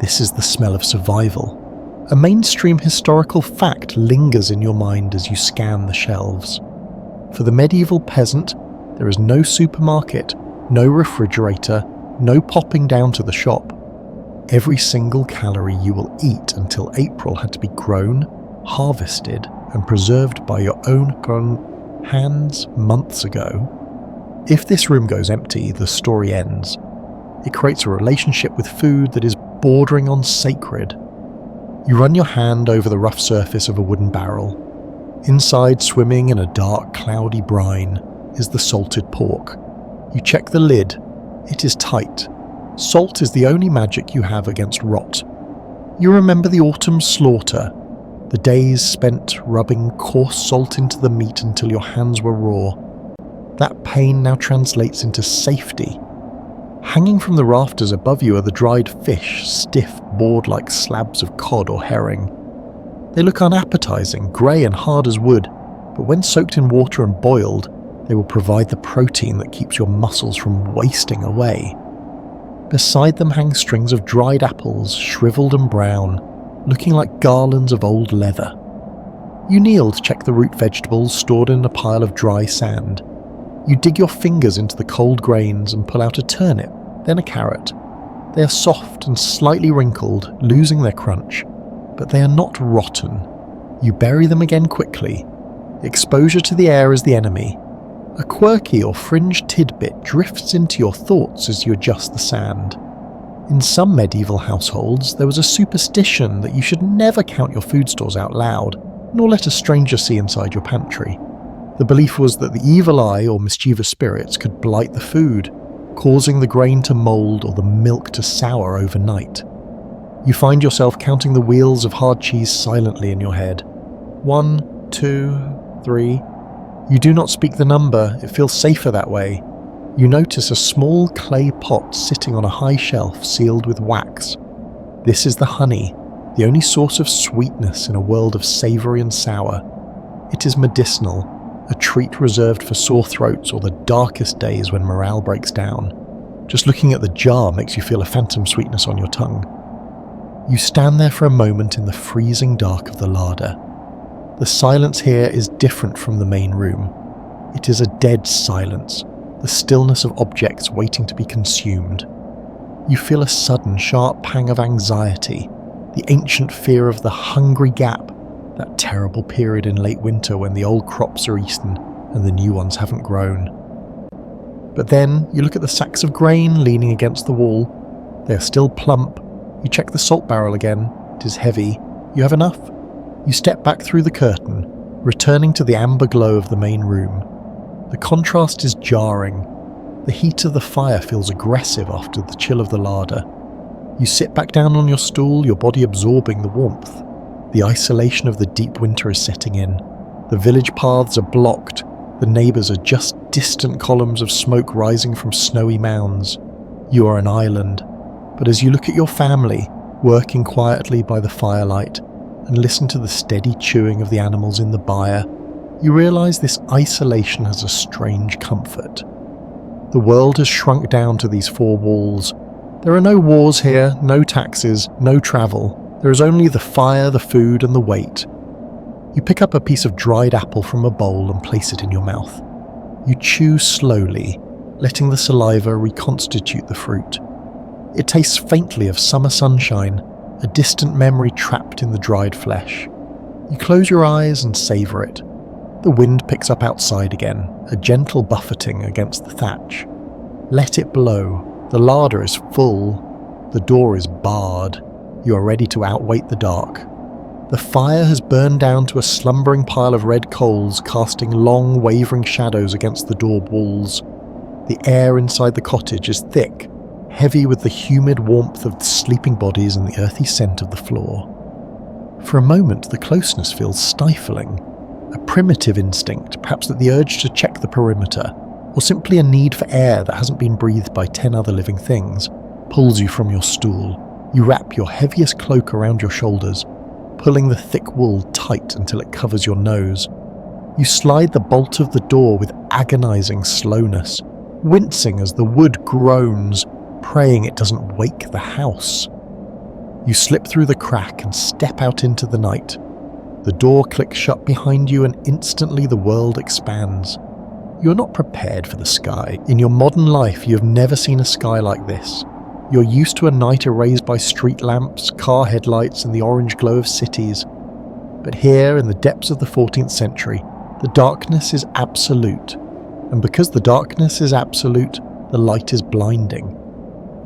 S1: This is the smell of survival. A mainstream historical fact lingers in your mind as you scan the shelves. For the medieval peasant, there is no supermarket, no refrigerator, no popping down to the shop. Every single calorie you will eat until April had to be grown, harvested, and preserved by your own hands months ago. If this room goes empty, the story ends. It creates a relationship with food that is bordering on sacred. You run your hand over the rough surface of a wooden barrel. Inside, swimming in a dark, cloudy brine, is the salted pork. You check the lid. It is tight. Salt is the only magic you have against rot. You remember the autumn slaughter, the days spent rubbing coarse salt into the meat until your hands were raw. That pain now translates into safety. Hanging from the rafters above you are the dried fish, stiff, board-like slabs of cod or herring. They look unappetizing, grey and hard as wood, but when soaked in water and boiled, they will provide the protein that keeps your muscles from wasting away. Beside them hang strings of dried apples, shriveled and brown, looking like garlands of old leather. You kneel to check the root vegetables stored in a pile of dry sand. You dig your fingers into the cold grains and pull out a turnip, then a carrot. They are soft and slightly wrinkled, losing their crunch, but they are not rotten. You bury them again quickly. Exposure to the air is the enemy. A quirky or fringe tidbit drifts into your thoughts as you adjust the sand. In some medieval households, there was a superstition that you should never count your food stores out loud, nor let a stranger see inside your pantry. The belief was that the evil eye or mischievous spirits could blight the food, causing the grain to mould or the milk to sour overnight. You find yourself counting the wheels of hard cheese silently in your head. 1, 2, 3. You do not speak the number, it feels safer that way. You notice a small clay pot sitting on a high shelf sealed with wax. This is the honey, the only source of sweetness in a world of savoury and sour. It is medicinal, a treat reserved for sore throats or the darkest days when morale breaks down. Just looking at the jar makes you feel a phantom sweetness on your tongue. You stand there for a moment in the freezing dark of the larder. The silence here is different from the main room. It is a dead silence, the stillness of objects waiting to be consumed. You feel a sudden, sharp pang of anxiety, the ancient fear of the hungry gap, that terrible period in late winter when the old crops are eaten and the new ones haven't grown. But then you look at the sacks of grain leaning against the wall. They are still plump. You check the salt barrel again. It is heavy. You have enough. You step back through the curtain, returning to the amber glow of the main room. The contrast is jarring. The heat of the fire feels aggressive after the chill of the larder. You sit back down on your stool, your body absorbing the warmth. The isolation of the deep winter is setting in. The village paths are blocked. The neighbours are just distant columns of smoke rising from snowy mounds. You are an island. But as you look at your family, working quietly by the firelight, and listen to the steady chewing of the animals in the byre, you realise this isolation has a strange comfort. The world has shrunk down to these four walls. There are no wars here, no taxes, no travel. There is only the fire, the food, and the weight. You pick up a piece of dried apple from a bowl and place it in your mouth. You chew slowly, letting the saliva reconstitute the fruit. It tastes faintly of summer sunshine, a distant memory trapped in the dried flesh. You close your eyes and savour it. The wind picks up outside again, a gentle buffeting against the thatch. Let it blow. The larder is full. The door is barred. You are ready to outwait the dark. The fire has burned down to a slumbering pile of red coals, casting long, wavering shadows against the door walls. The air inside the cottage is thick, heavy with the humid warmth of the sleeping bodies and the earthy scent of the floor. For a moment, the closeness feels stifling. A primitive instinct, perhaps that the urge to check the perimeter, or simply a need for air that hasn't been breathed by 10 other living things, pulls you from your stool. You wrap your heaviest cloak around your shoulders, pulling the thick wool tight until it covers your nose. You slide the bolt of the door with agonizing slowness, wincing as the wood groans, praying it doesn't wake the house. You slip through the crack and step out into the night. The door clicks shut behind you and instantly the world expands. You're not prepared for the sky. In your modern life, you have never seen a sky like this. You're used to a night erased by street lamps, car headlights, and the orange glow of cities. But here, in the depths of the 14th century, the darkness is absolute. And because the darkness is absolute, the light is blinding.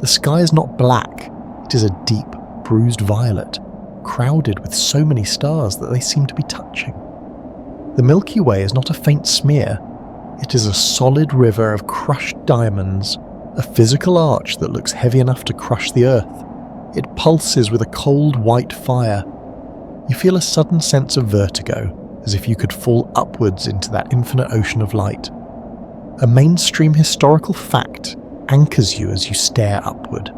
S1: The sky is not black, it is a deep, bruised violet, crowded with so many stars that they seem to be touching. The Milky Way is not a faint smear, it is a solid river of crushed diamonds, a physical arch that looks heavy enough to crush the earth. It pulses with a cold white fire. You feel a sudden sense of vertigo, as if you could fall upwards into that infinite ocean of light. A mainstream historical fact anchors you as you stare upward.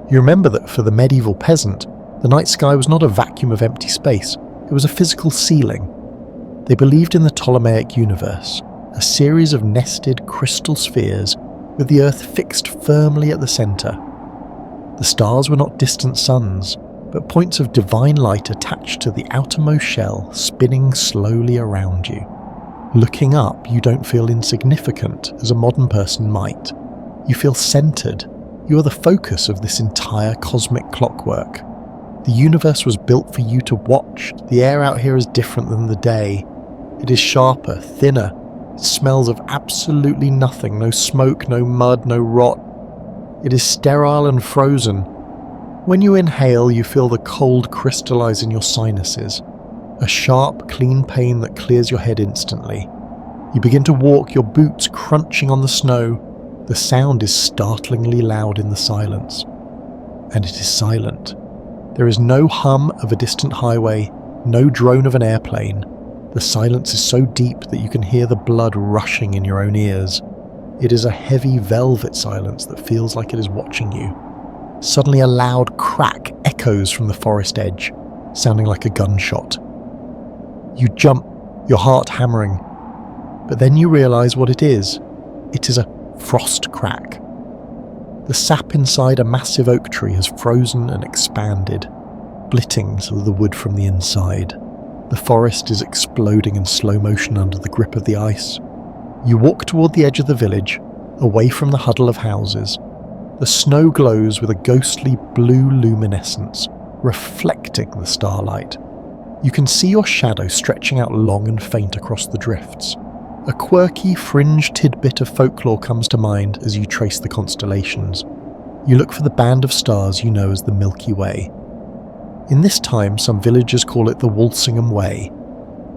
S1: You remember that for the medieval peasant, the night sky was not a vacuum of empty space, it was a physical ceiling. They believed in the Ptolemaic universe, a series of nested crystal spheres with the Earth fixed firmly at the centre. The stars were not distant suns, but points of divine light attached to the outermost shell, spinning slowly around you. Looking up, you don't feel insignificant, as a modern person might. You feel centered. You are the focus of this entire cosmic clockwork. The universe was built for you to watch. The air out here is different than the day. It is sharper, thinner. It smells of absolutely nothing. No smoke, no mud, no rot. It is sterile and frozen. When you inhale, you feel the cold crystallize in your sinuses. A sharp, clean pain that clears your head instantly. You begin to walk, your boots crunching on the snow. The sound is startlingly loud in the silence. And it is silent. There is no hum of a distant highway, no drone of an airplane. The silence is so deep that you can hear the blood rushing in your own ears. It is a heavy velvet silence that feels like it is watching you. Suddenly a loud crack echoes from the forest edge, sounding like a gunshot. You jump, your heart hammering. But then you realise what it is. It is a frost crack. The sap inside a massive oak tree has frozen and expanded, splitting some of the wood from the inside. The forest is exploding in slow motion under the grip of the ice. You walk toward the edge of the village, away from the huddle of houses. The snow glows with a ghostly blue luminescence, reflecting the starlight. You can see your shadow stretching out long and faint across the drifts. A quirky, fringe tidbit of folklore comes to mind as you trace the constellations. You look for the band of stars you know as the Milky Way. In this time, some villagers call it the Walsingham Way,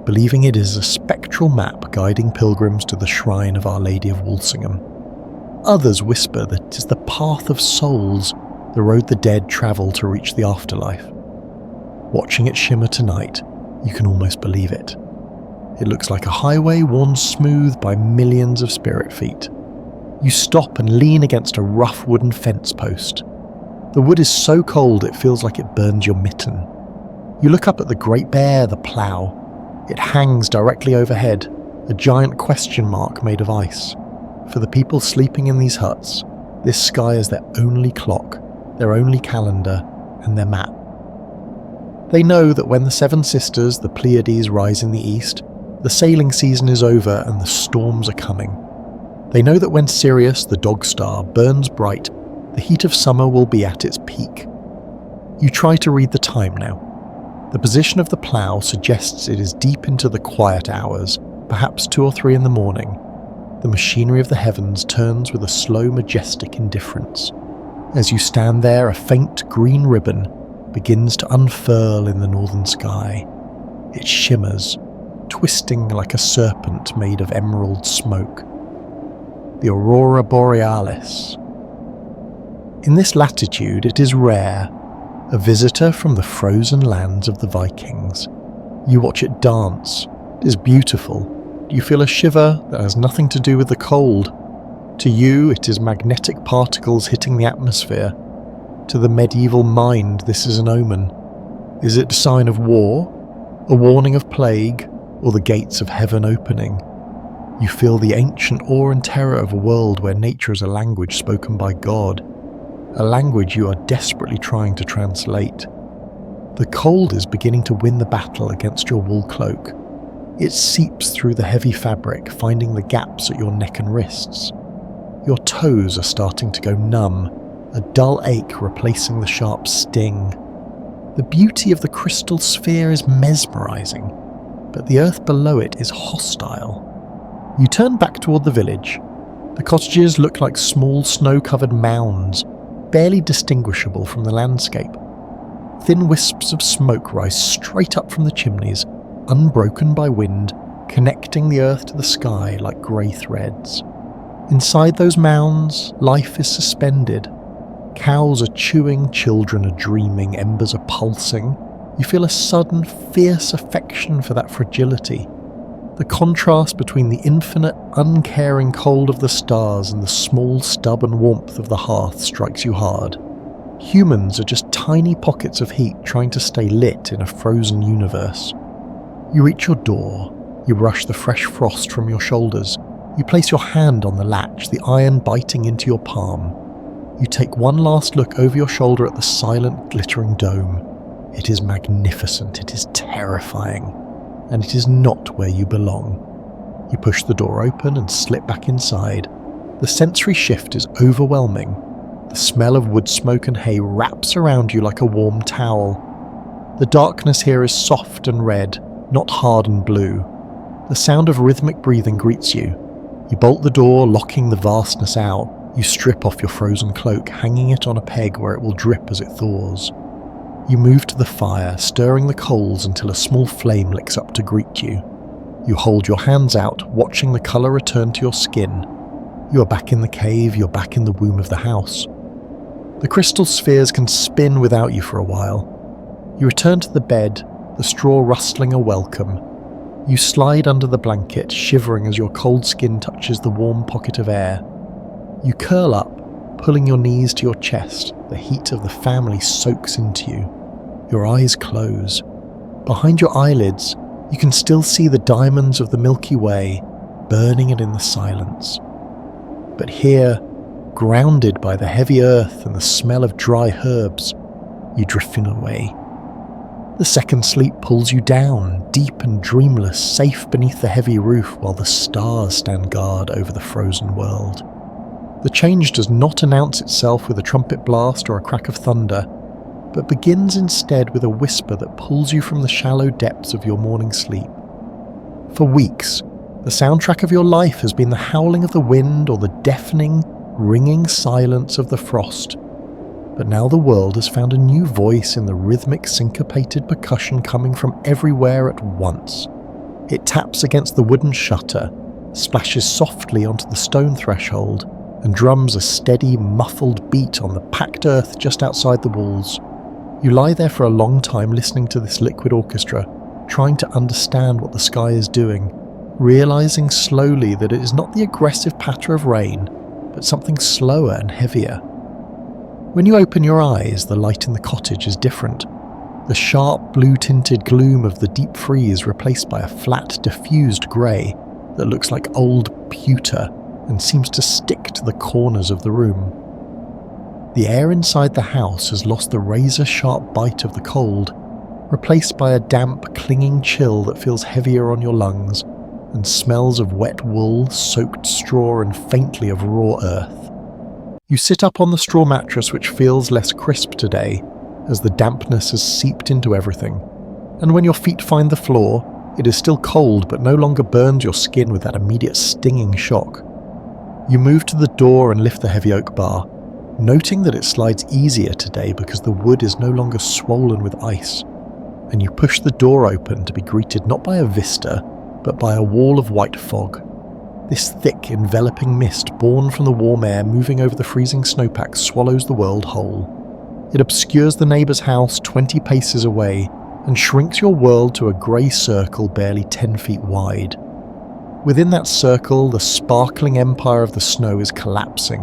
S1: believing it is a spectral map guiding pilgrims to the shrine of Our Lady of Walsingham. Others whisper that it is the path of souls, the road the dead travel to reach the afterlife. Watching it shimmer tonight, you can almost believe it. It looks like a highway worn smooth by millions of spirit feet. You stop and lean against a rough wooden fence post. The wood is so cold it feels like it burns your mitten. You look up at the Great Bear, the plough. It hangs directly overhead, a giant question mark made of ice. For the people sleeping in these huts, this sky is their only clock, their only calendar, and their map. They know that when the Seven Sisters, the Pleiades, rise in the east, the sailing season is over and the storms are coming. They know that when Sirius, the dog star, burns bright, the heat of summer will be at its peak. You try to read the time now. The position of the plough suggests it is deep into the quiet hours, perhaps 2 or 3 in the morning. The machinery of the heavens turns with a slow, majestic indifference. As you stand there, a faint green ribbon begins to unfurl in the northern sky. It shimmers, twisting like a serpent made of emerald smoke. The Aurora Borealis. In this latitude, it is rare, a visitor from the frozen lands of the Vikings. You watch it dance. It is beautiful. You feel a shiver that has nothing to do with the cold. To you, it is magnetic particles hitting the atmosphere. To the medieval mind, this is an omen. Is it a sign of war, a warning of plague, or the gates of heaven opening? You feel the ancient awe and terror of a world where nature is a language spoken by God, a language you are desperately trying to translate. The cold is beginning to win the battle against your wool cloak. It seeps through the heavy fabric, finding the gaps at your neck and wrists. Your toes are starting to go numb, a dull ache replacing the sharp sting. The beauty of the crystal sphere is mesmerizing, but the earth below it is hostile. You turn back toward the village. The cottages look like small snow-covered mounds, barely distinguishable from the landscape. Thin wisps of smoke rise straight up from the chimneys, unbroken by wind, connecting the earth to the sky like grey threads. Inside those mounds, life is suspended. Cows are chewing, children are dreaming, embers are pulsing. You feel a sudden, fierce affection for that fragility. The contrast between the infinite, uncaring cold of the stars and the small, stubborn warmth of the hearth strikes you hard. Humans are just tiny pockets of heat trying to stay lit in a frozen universe. You reach your door. You brush the fresh frost from your shoulders. You place your hand on the latch, the iron biting into your palm. You take one last look over your shoulder at the silent, glittering dome. It is magnificent, it is terrifying, and it is not where you belong. You push the door open and slip back inside. The sensory shift is overwhelming. The smell of wood smoke and hay wraps around you like a warm towel. The darkness here is soft and red, not hard and blue. The sound of rhythmic breathing greets you. You bolt the door, locking the vastness out. You strip off your frozen cloak, hanging it on a peg where it will drip as it thaws. You move to the fire, stirring the coals until a small flame licks up to greet you. You hold your hands out, watching the colour return to your skin. You are back in the cave, you're back in the womb of the house. The crystal spheres can spin without you for a while. You return to the bed, the straw rustling a welcome. You slide under the blanket, shivering as your cold skin touches the warm pocket of air. You curl up, pulling your knees to your chest. The heat of the family soaks into you. Your eyes close. Behind your eyelids, you can still see the diamonds of the Milky Way, burning it in the silence. But here, grounded by the heavy earth and the smell of dry herbs, you drift away. The second sleep pulls you down, deep and dreamless, safe beneath the heavy roof while the stars stand guard over the frozen world. The change does not announce itself with a trumpet blast or a crack of thunder, but begins instead with a whisper that pulls you from the shallow depths of your morning sleep. For weeks, the soundtrack of your life has been the howling of the wind or the deafening, ringing silence of the frost. But now the world has found a new voice in the rhythmic syncopated percussion coming from everywhere at once. It taps against the wooden shutter, splashes softly onto the stone threshold, and drums a steady, muffled beat on the packed earth just outside the walls. You lie there for a long time listening to this liquid orchestra, trying to understand what the sky is doing, realizing slowly that it is not the aggressive patter of rain, but something slower and heavier. When you open your eyes, the light in the cottage is different. The sharp blue-tinted gloom of the deep freeze replaced by a flat, diffused grey that looks like old pewter and seems to stick to the corners of the room. The air inside the house has lost the razor-sharp bite of the cold, replaced by a damp, clinging chill that feels heavier on your lungs and smells of wet wool, soaked straw and faintly of raw earth. You sit up on the straw mattress, which feels less crisp today, as the dampness has seeped into everything, and when your feet find the floor, it is still cold but no longer burns your skin with that immediate stinging shock. You move to the door and lift the heavy oak bar, noting that it slides easier today because the wood is no longer swollen with ice, and you push the door open to be greeted not by a vista, but by a wall of white fog. This thick, enveloping mist born from the warm air moving over the freezing snowpack swallows the world whole. It obscures the neighbour's house 20 paces away and shrinks your world to a grey circle barely 10 feet wide. Within that circle, the sparkling empire of the snow is collapsing,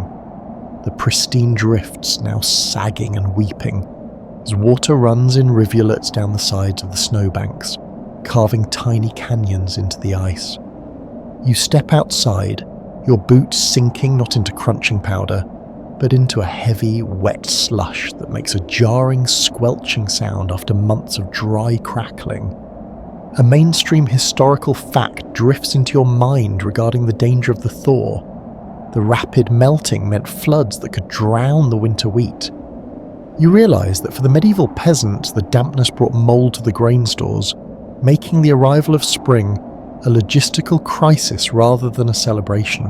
S1: the pristine drifts now sagging and weeping, as water runs in rivulets down the sides of the snowbanks, carving tiny canyons into the ice. You step outside, your boots sinking not into crunching powder, but into a heavy, wet slush that makes a jarring, squelching sound after months of dry crackling. A mainstream historical fact drifts into your mind regarding the danger of the thaw. The rapid melting meant floods that could drown the winter wheat. You realise that for the medieval peasants, the dampness brought mould to the grain stores, making the arrival of spring a logistical crisis rather than a celebration.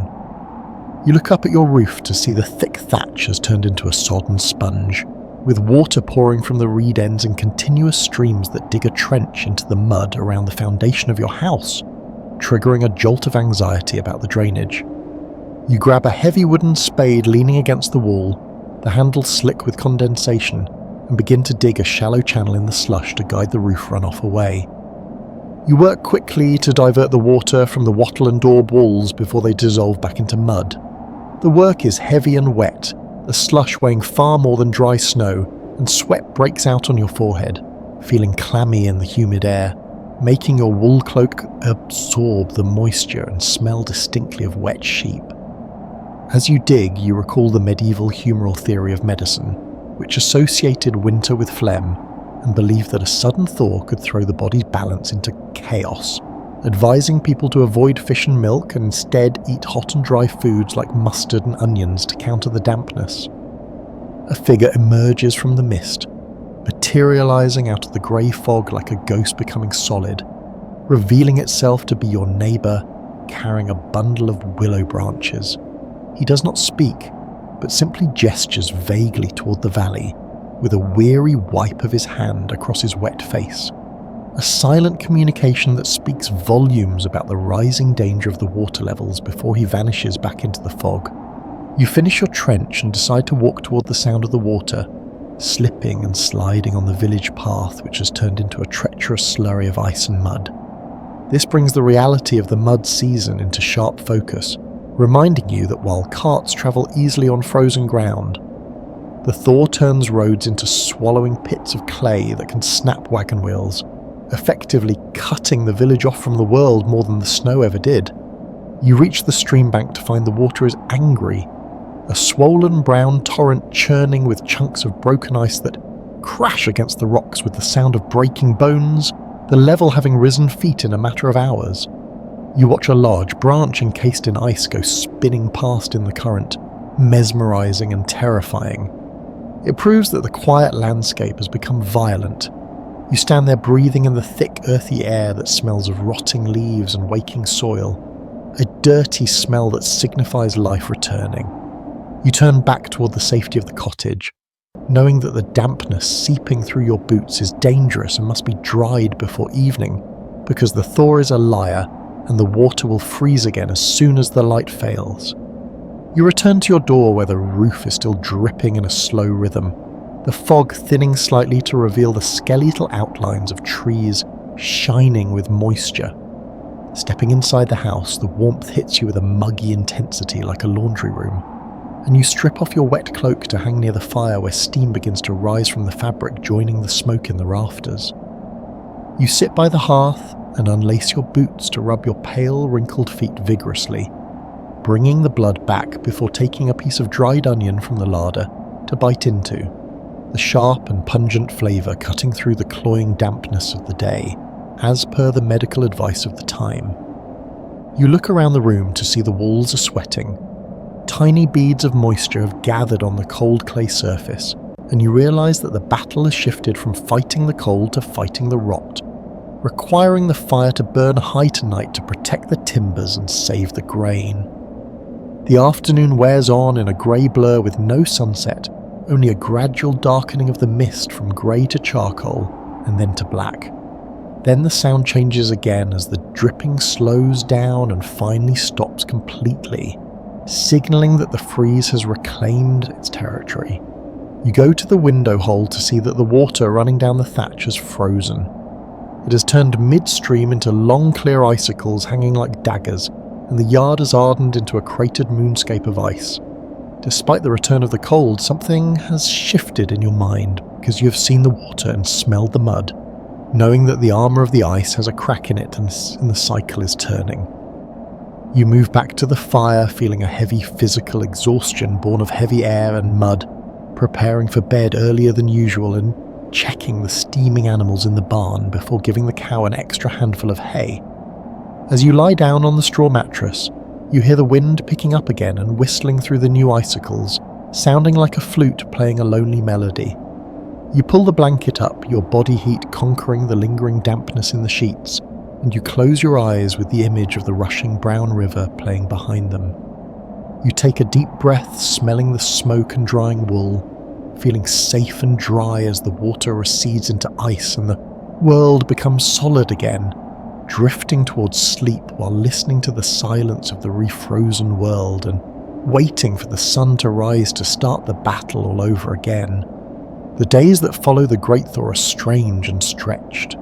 S1: You look up at your roof to see the thick thatch has turned into a sodden sponge, with water pouring from the reed ends in continuous streams that dig a trench into the mud around the foundation of your house, triggering a jolt of anxiety about the drainage. You grab a heavy wooden spade leaning against the wall, the handle slick with condensation, and begin to dig a shallow channel in the slush to guide the roof runoff away. You work quickly to divert the water from the wattle and daub walls before they dissolve back into mud. The work is heavy and wet, the slush weighing far more than dry snow, and sweat breaks out on your forehead, feeling clammy in the humid air, making your wool cloak absorb the moisture and smell distinctly of wet sheep. As you dig, you recall the medieval humoral theory of medicine, which associated winter with phlegm, and believed that a sudden thaw could throw the body's balance into chaos. advising people to avoid fish and milk and instead eat hot and dry foods like mustard and onions to counter the dampness. A figure emerges from the mist, materializing out of the grey fog like a ghost becoming solid, revealing itself to be your neighbour, carrying a bundle of willow branches. He does not speak, but simply gestures vaguely toward the valley, with a weary wipe of his hand across his wet face. A silent communication that speaks volumes about the rising danger of the water levels before he vanishes back into the fog. You finish your trench and decide to walk toward the sound of the water, slipping and sliding on the village path which has turned into a treacherous slurry of ice and mud. This brings the reality of the mud season into sharp focus, reminding you that while carts travel easily on frozen ground, the thaw turns roads into swallowing pits of clay that can snap wagon wheels, effectively cutting the village off from the world more than the snow ever did. You reach the stream bank to find the water is angry, a swollen brown torrent churning with chunks of broken ice that crash against the rocks with the sound of breaking bones, the level having risen feet in a matter of hours. You watch a large branch encased in ice go spinning past in the current, mesmerizing and terrifying. It proves that the quiet landscape has become violent. You stand there breathing in the thick, earthy air that smells of rotting leaves and waking soil, a dirty smell that signifies life returning. You turn back toward the safety of the cottage, knowing that the dampness seeping through your boots is dangerous and must be dried before evening, because the thaw is a liar and the water will freeze again as soon as the light fails. You return to your door where the roof is still dripping in a slow rhythm, the fog thinning slightly to reveal the skeletal outlines of trees shining with moisture. Stepping inside the house, the warmth hits you with a muggy intensity like a laundry room, and you strip off your wet cloak to hang near the fire where steam begins to rise from the fabric joining the smoke in the rafters. You sit by the hearth and unlace your boots to rub your pale, wrinkled feet vigorously, bringing the blood back before taking a piece of dried onion from the larder to bite into, the sharp and pungent flavour cutting through the cloying dampness of the day, as per the medical advice of the time. You look around the room to see the walls are sweating. Tiny beads of moisture have gathered on the cold clay surface, and you realise that the battle has shifted from fighting the cold to fighting the rot, requiring the fire to burn high tonight to protect the timbers and save the grain. The afternoon wears on in a grey blur with no sunset, only a gradual darkening of the mist from grey to charcoal and then to black. Then the sound changes again as the dripping slows down and finally stops completely, signalling that the freeze has reclaimed its territory. You go to the window hole to see that the water running down the thatch has frozen. It has turned midstream into long clear icicles hanging like daggers, and the yard has hardened into a cratered moonscape of ice. Despite the return of the cold, something has shifted in your mind because you have seen the water and smelled the mud, knowing that the armour of the ice has a crack in it and the cycle is turning. You move back to the fire, feeling a heavy physical exhaustion born of heavy air and mud, preparing for bed earlier than usual and checking the steaming animals in the barn before giving the cow an extra handful of hay. As you lie down on the straw mattress, you hear the wind picking up again and whistling through the new icicles, sounding like a flute playing a lonely melody. You pull the blanket up, your body heat conquering the lingering dampness in the sheets, and you close your eyes with the image of the rushing brown river playing behind them. You take a deep breath, smelling the smoke and drying wool, feeling safe and dry as the water recedes into ice and the world becomes solid again, drifting towards sleep while listening to the silence of the refrozen world and waiting for the sun to rise to start the battle all over again. The days that follow the Great Thaw are strange and stretched.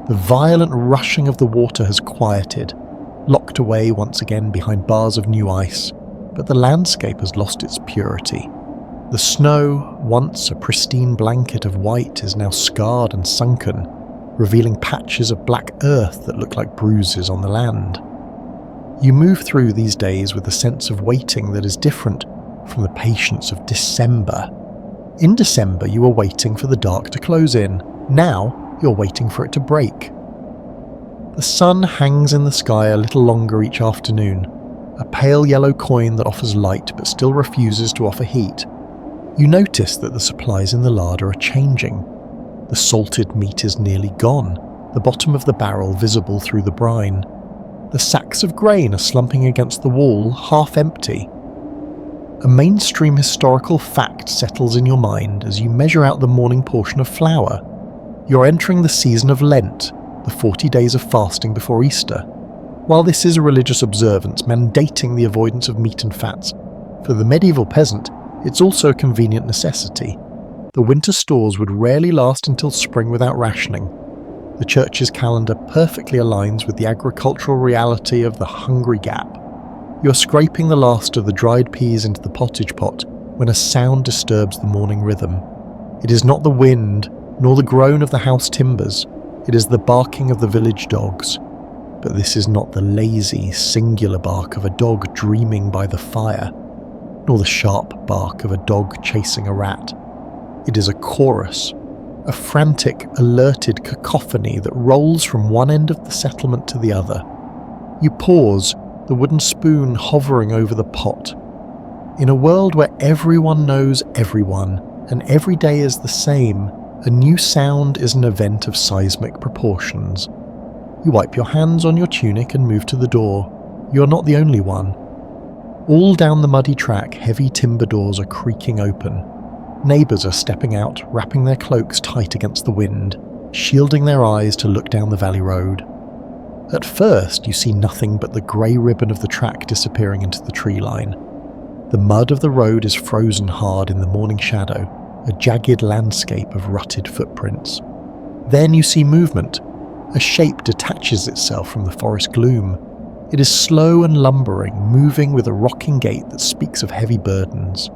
S1: The violent rushing of the water has quieted, locked away once again behind bars of new ice, but the landscape has lost its purity. The snow, once a pristine blanket of white, is now scarred and sunken, revealing patches of black earth that look like bruises on the land. You move through these days with a sense of waiting that is different from the patience of December. In December, you were waiting for the dark to close in. Now, you're waiting for it to break. The sun hangs in the sky a little longer each afternoon, a pale yellow coin that offers light but still refuses to offer heat. You notice that the supplies in the larder are changing. The salted meat is nearly gone, the bottom of the barrel visible through the brine. The sacks of grain are slumping against the wall, half empty. A mainstream historical fact settles in your mind as you measure out the morning portion of flour. You're entering the season of Lent, the 40 days of fasting before Easter. While this is a religious observance mandating the avoidance of meat and fats, for the medieval peasant, it's also a convenient necessity. The winter stores would rarely last until spring without rationing. The church's calendar perfectly aligns with the agricultural reality of the hungry gap. You're scraping the last of the dried peas into the pottage pot when a sound disturbs the morning rhythm. It is not the wind, nor the groan of the house timbers. It is the barking of the village dogs. But this is not the lazy, singular bark of a dog dreaming by the fire, nor the sharp bark of a dog chasing a rat. It is a chorus, a frantic, alerted cacophony that rolls from one end of the settlement to the other. You pause, the wooden spoon hovering over the pot. In a world where everyone knows everyone, and every day is the same, a new sound is an event of seismic proportions. You wipe your hands on your tunic and move to the door. You're not the only one. All down the muddy track, heavy timber doors are creaking open. Neighbours are stepping out, wrapping their cloaks tight against the wind, shielding their eyes to look down the valley road. At first, you see nothing but the grey ribbon of the track disappearing into the tree line. The mud of the road is frozen hard in the morning shadow, a jagged landscape of rutted footprints. Then you see movement. A shape detaches itself from the forest gloom. It is slow and lumbering, moving with a rocking gait that speaks of heavy burdens.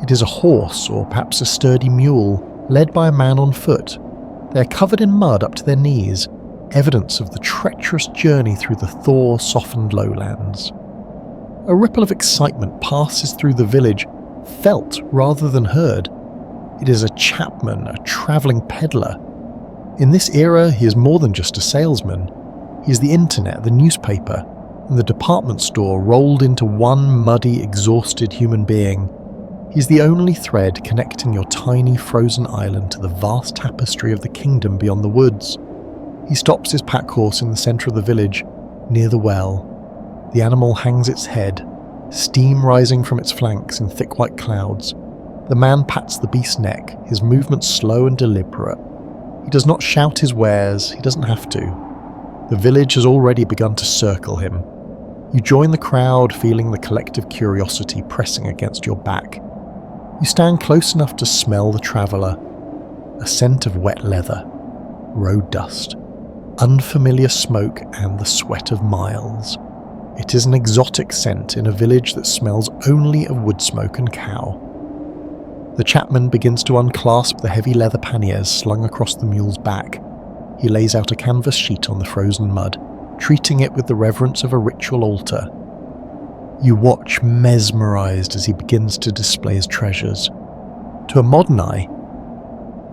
S1: It is a horse, or perhaps a sturdy mule, led by a man on foot. They are covered in mud up to their knees, evidence of the treacherous journey through the thaw-softened lowlands. A ripple of excitement passes through the village, felt rather than heard. It is a chapman, a travelling peddler. In this era, he is more than just a salesman. He is the internet, the newspaper, and the department store rolled into one muddy, exhausted human being. He's the only thread connecting your tiny frozen island to the vast tapestry of the kingdom beyond the woods. He stops his pack horse in the centre of the village, near the well. The animal hangs its head, steam rising from its flanks in thick white clouds. The man pats the beast's neck, his movements slow and deliberate. He does not shout his wares, he doesn't have to. The village has already begun to circle him. You join the crowd, feeling the collective curiosity pressing against your back. You stand close enough to smell the traveller. A scent of wet leather, road dust, unfamiliar smoke and the sweat of miles. It is an exotic scent in a village that smells only of wood smoke and cow. The chapman begins to unclasp the heavy leather panniers slung across the mule's back. He lays out a canvas sheet on the frozen mud, treating it with the reverence of a ritual altar. You watch mesmerised as he begins to display his treasures. To a modern eye,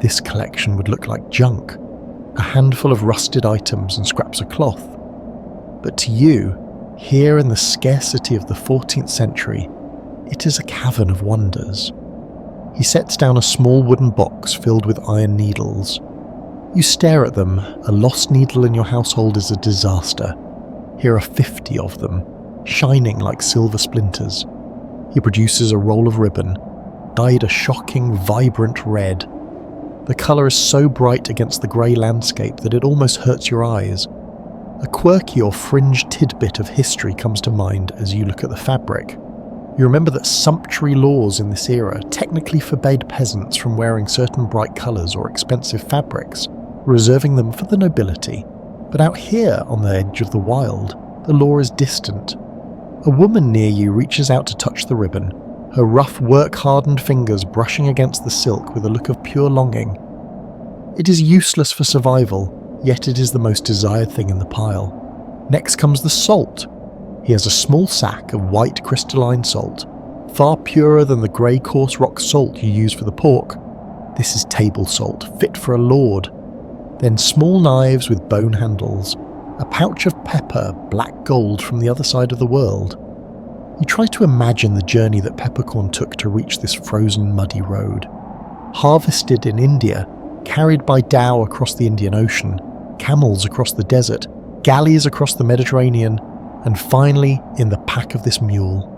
S1: this collection would look like junk, a handful of rusted items and scraps of cloth. But to you, here in the scarcity of the 14th century, it is a cavern of wonders. He sets down a small wooden box filled with iron needles. You stare at them. A lost needle in your household is a disaster. Here are 50 of them, shining like silver splinters. He produces a roll of ribbon, dyed a shocking, vibrant red. The colour is so bright against the grey landscape that it almost hurts your eyes. A quirky or fringe tidbit of history comes to mind as you look at the fabric. You remember that sumptuary laws in this era technically forbade peasants from wearing certain bright colours or expensive fabrics, reserving them for the nobility. But out here on the edge of the wild, the law is distant. A woman near you reaches out to touch the ribbon, her rough, work-hardened fingers brushing against the silk with a look of pure longing. It is useless for survival, yet it is the most desired thing in the pile. Next comes the salt. He has a small sack of white crystalline salt, far purer than the grey coarse rock salt you use for the pork. This is table salt, fit for a lord. Then small knives with bone handles, a pouch of pepper, black gold from the other side of the world. You try to imagine the journey that peppercorn took to reach this frozen, muddy road. Harvested in India, carried by dhow across the Indian Ocean, camels across the desert, galleys across the Mediterranean, and finally in the pack of this mule.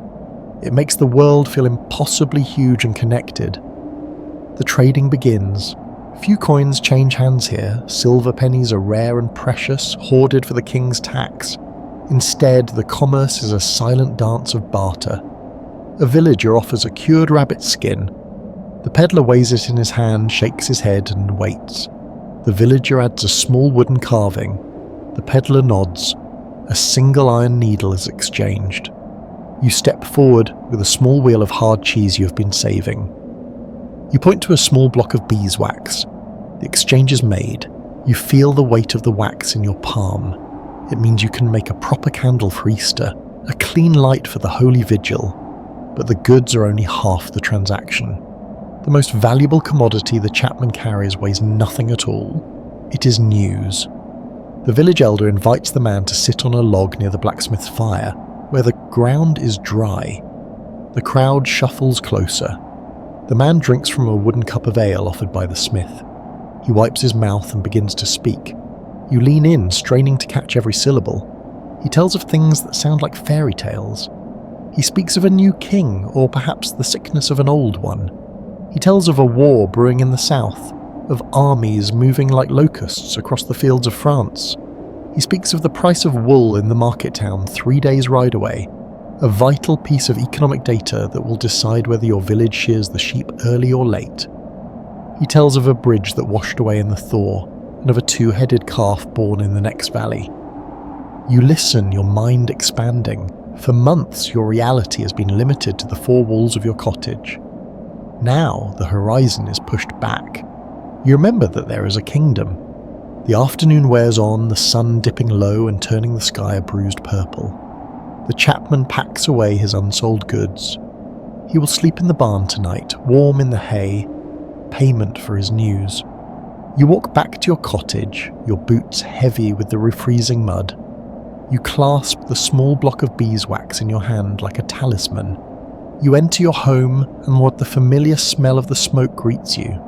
S1: It makes the world feel impossibly huge and connected. The trading begins. Few coins change hands here. Silver pennies are rare and precious, hoarded for the king's tax. Instead, the commerce is a silent dance of barter. A villager offers a cured rabbit skin. The peddler weighs it in his hand, shakes his head, and waits. The villager adds a small wooden carving. The peddler nods. A single iron needle is exchanged. You step forward with a small wheel of hard cheese you have been saving. You point to a small block of beeswax. The exchange is made. You feel the weight of the wax in your palm. It means you can make a proper candle for Easter, a clean light for the Holy Vigil. But the goods are only half the transaction. The most valuable commodity the chapman carries weighs nothing at all. It is news. The village elder invites the man to sit on a log near the blacksmith's fire, where the ground is dry. The crowd shuffles closer. The man drinks from a wooden cup of ale offered by the smith. He wipes his mouth and begins to speak. You lean in, straining to catch every syllable. He tells of things that sound like fairy tales. He speaks of a new king, or perhaps the sickness of an old one. He tells of a war brewing in the south, of armies moving like locusts across the fields of France. He speaks of the price of wool in the market town 3 days' ride away, a vital piece of economic data that will decide whether your village shears the sheep early or late. He tells of a bridge that washed away in the thaw, and of a two-headed calf born in the next valley. You listen, your mind expanding. For months, your reality has been limited to the four walls of your cottage. Now, the horizon is pushed back. You remember that there is a kingdom. The afternoon wears on, the sun dipping low and turning the sky a bruised purple. The chapman packs away his unsold goods. He will sleep in the barn tonight, warm in the hay, payment for his news. You walk back to your cottage, your boots heavy with the refreezing mud. You clasp the small block of beeswax in your hand like a talisman. You enter your home, and what the familiar smell of the smoke greets you.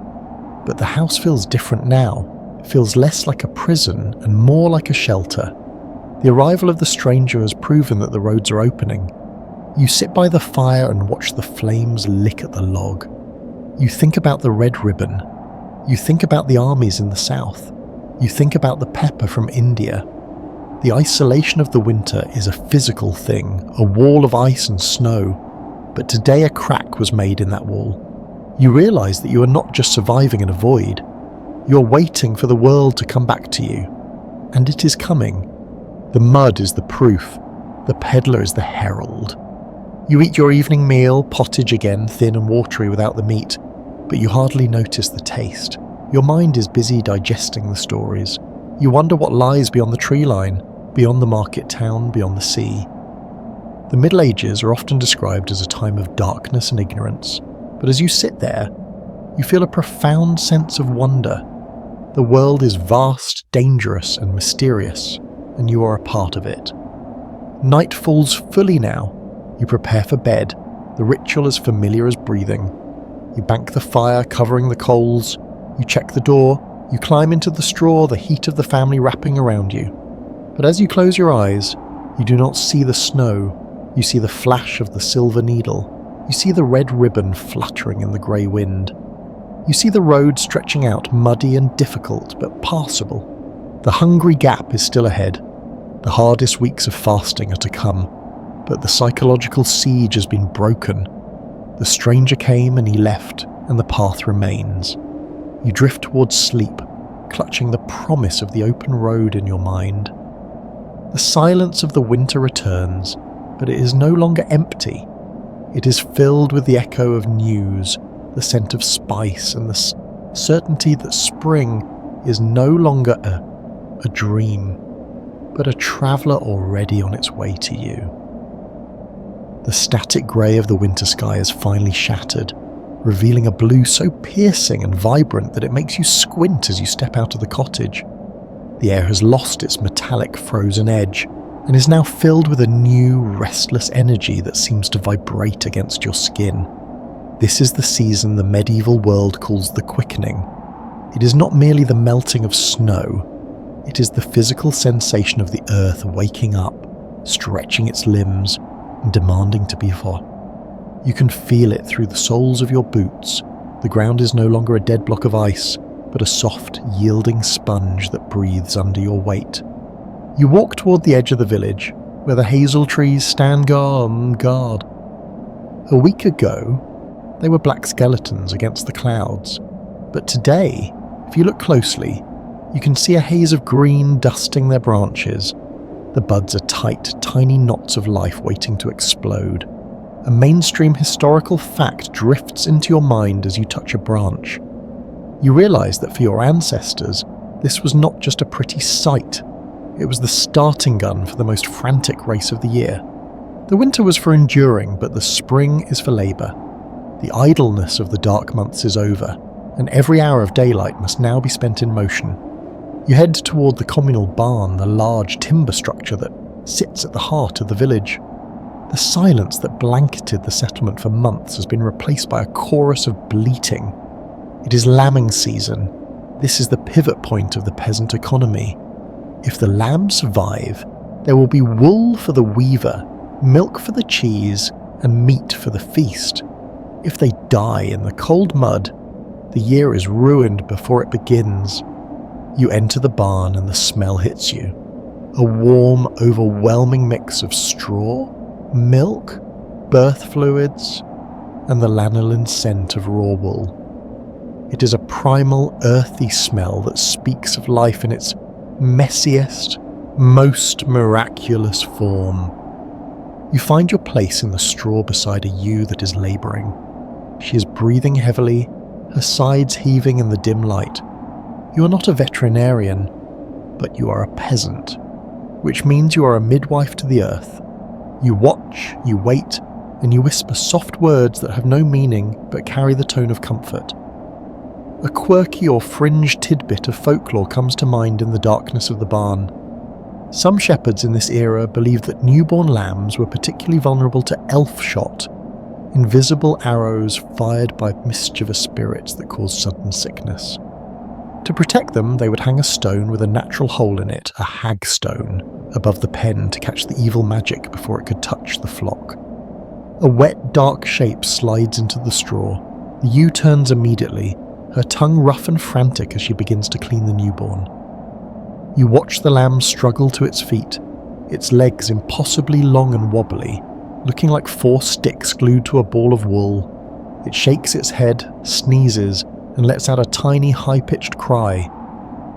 S1: But the house feels different now. It feels less like a prison and more like a shelter. The arrival of the stranger has proven that the roads are opening. You sit by the fire and watch the flames lick at the log. You think about the red ribbon. You think about the armies in the south. You think about the pepper from India. The isolation of the winter is a physical thing, a wall of ice and snow. But today a crack was made in that wall. You realize that you are not just surviving in a void. You are waiting for the world to come back to you. And it is coming. The mud is the proof. The peddler is the herald. You eat your evening meal, pottage again, thin and watery without the meat, but you hardly notice the taste. Your mind is busy digesting the stories. You wonder what lies beyond the tree line, beyond the market town, beyond the sea. The Middle Ages are often described as a time of darkness and ignorance, but as you sit there, you feel a profound sense of wonder. The world is vast, dangerous, and mysterious, and you are a part of it. Night falls fully now. You prepare for bed, the ritual as familiar as breathing. You bank the fire, covering the coals. You check the door. You climb into the straw, the heat of the family wrapping around you. But as you close your eyes, you do not see the snow. You see the flash of the silver needle. You see the red ribbon fluttering in the grey wind. You see the road stretching out, muddy and difficult, but passable. The hungry gap is still ahead. The hardest weeks of fasting are to come. But the psychological siege has been broken. The stranger came and he left, and the path remains. You drift towards sleep, clutching the promise of the open road in your mind. The silence of the winter returns, but it is no longer empty. It is filled with the echo of news, the scent of spice, and the certainty that spring is no longer a dream, but a traveller already on its way to you. The static grey of the winter sky is finally shattered, revealing a blue so piercing and vibrant that it makes you squint as you step out of the cottage. The air has lost its metallic frozen edge and is now filled with a new, restless energy that seems to vibrate against your skin. This is the season the medieval world calls the quickening. It is not merely the melting of snow, it is the physical sensation of the earth waking up, stretching its limbs, and demanding to be for. You can feel it through the soles of your boots. The ground is no longer a dead block of ice, but a soft, yielding sponge that breathes under your weight. You walk toward the edge of the village, where the hazel trees stand on guard. A week ago, they were black skeletons against the clouds, but today, if you look closely, you can see a haze of green dusting their branches. The buds are tight, tiny knots of life waiting to explode. A mainstream historical fact drifts into your mind as you touch a branch. You realise that for your ancestors, this was not just a pretty sight. It was the starting gun for the most frantic race of the year. The winter was for enduring, but the spring is for labour. The idleness of the dark months is over, and every hour of daylight must now be spent in motion. You head toward the communal barn, the large timber structure that sits at the heart of the village. The silence that blanketed the settlement for months has been replaced by a chorus of bleating. It is lambing season. This is the pivot point of the peasant economy. If the lambs survive, there will be wool for the weaver, milk for the cheese, and meat for the feast. If they die in the cold mud, the year is ruined before it begins. You enter the barn and the smell hits you. A warm, overwhelming mix of straw, milk, birth fluids, and the lanolin scent of raw wool. It is a primal, earthy smell that speaks of life in its messiest, most miraculous form. You find your place in the straw beside a ewe that is labouring. She is breathing heavily, her sides heaving in the dim light. You are not a veterinarian, but you are a peasant, which means you are a midwife to the earth. You watch, you wait, and you whisper soft words that have no meaning but carry the tone of comfort. A quirky or fringe tidbit of folklore comes to mind in the darkness of the barn. Some shepherds in this era believed that newborn lambs were particularly vulnerable to elf shot, invisible arrows fired by mischievous spirits that cause sudden sickness. To protect them, they would hang a stone with a natural hole in it, a hag stone, above the pen to catch the evil magic before it could touch the flock. A wet, dark shape slides into the straw. The ewe turns immediately, her tongue rough and frantic as she begins to clean the newborn. You watch the lamb struggle to its feet, its legs impossibly long and wobbly, looking like 4 sticks glued to a ball of wool. It shakes its head, sneezes, and lets out a tiny, high-pitched cry.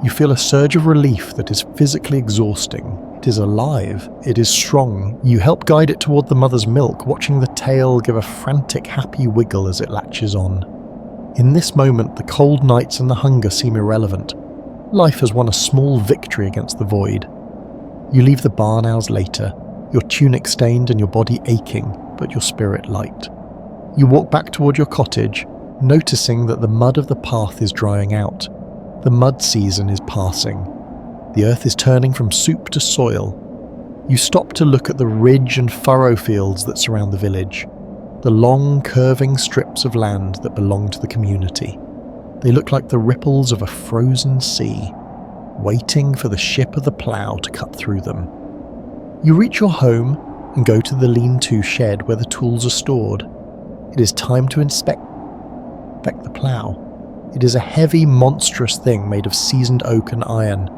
S1: You feel a surge of relief that is physically exhausting. It is alive. It is strong. You help guide it toward the mother's milk, watching the tail give a frantic, happy wiggle as it latches on. In this moment, the cold nights and the hunger seem irrelevant. Life has won a small victory against the void. You leave the barn hours later, your tunic stained and your body aching, but your spirit light. You walk back toward your cottage, noticing that the mud of the path is drying out. The mud season is passing. The earth is turning from soup to soil. You stop to look at the ridge and furrow fields that surround the village, the long, curving strips of land that belong to the community. They look like the ripples of a frozen sea, waiting for the ship of the plough to cut through them. You reach your home and go to the lean-to shed where the tools are stored. It is time to inspect the plough. It is a heavy, monstrous thing made of seasoned oak and iron.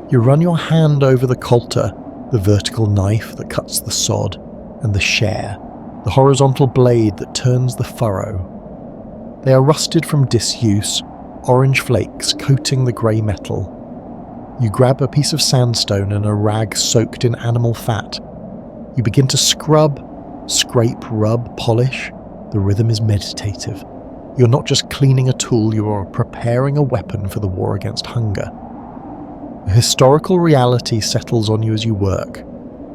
S1: You run your hand over the coulter, the vertical knife that cuts the sod, and the share, the horizontal blade that turns the furrow. They are rusted from disuse, orange flakes coating the grey metal. You grab a piece of sandstone and a rag soaked in animal fat. You begin to scrub, scrape, rub, polish. The rhythm is meditative. You're not just cleaning a tool, you are preparing a weapon for the war against hunger. A historical reality settles on you as you work.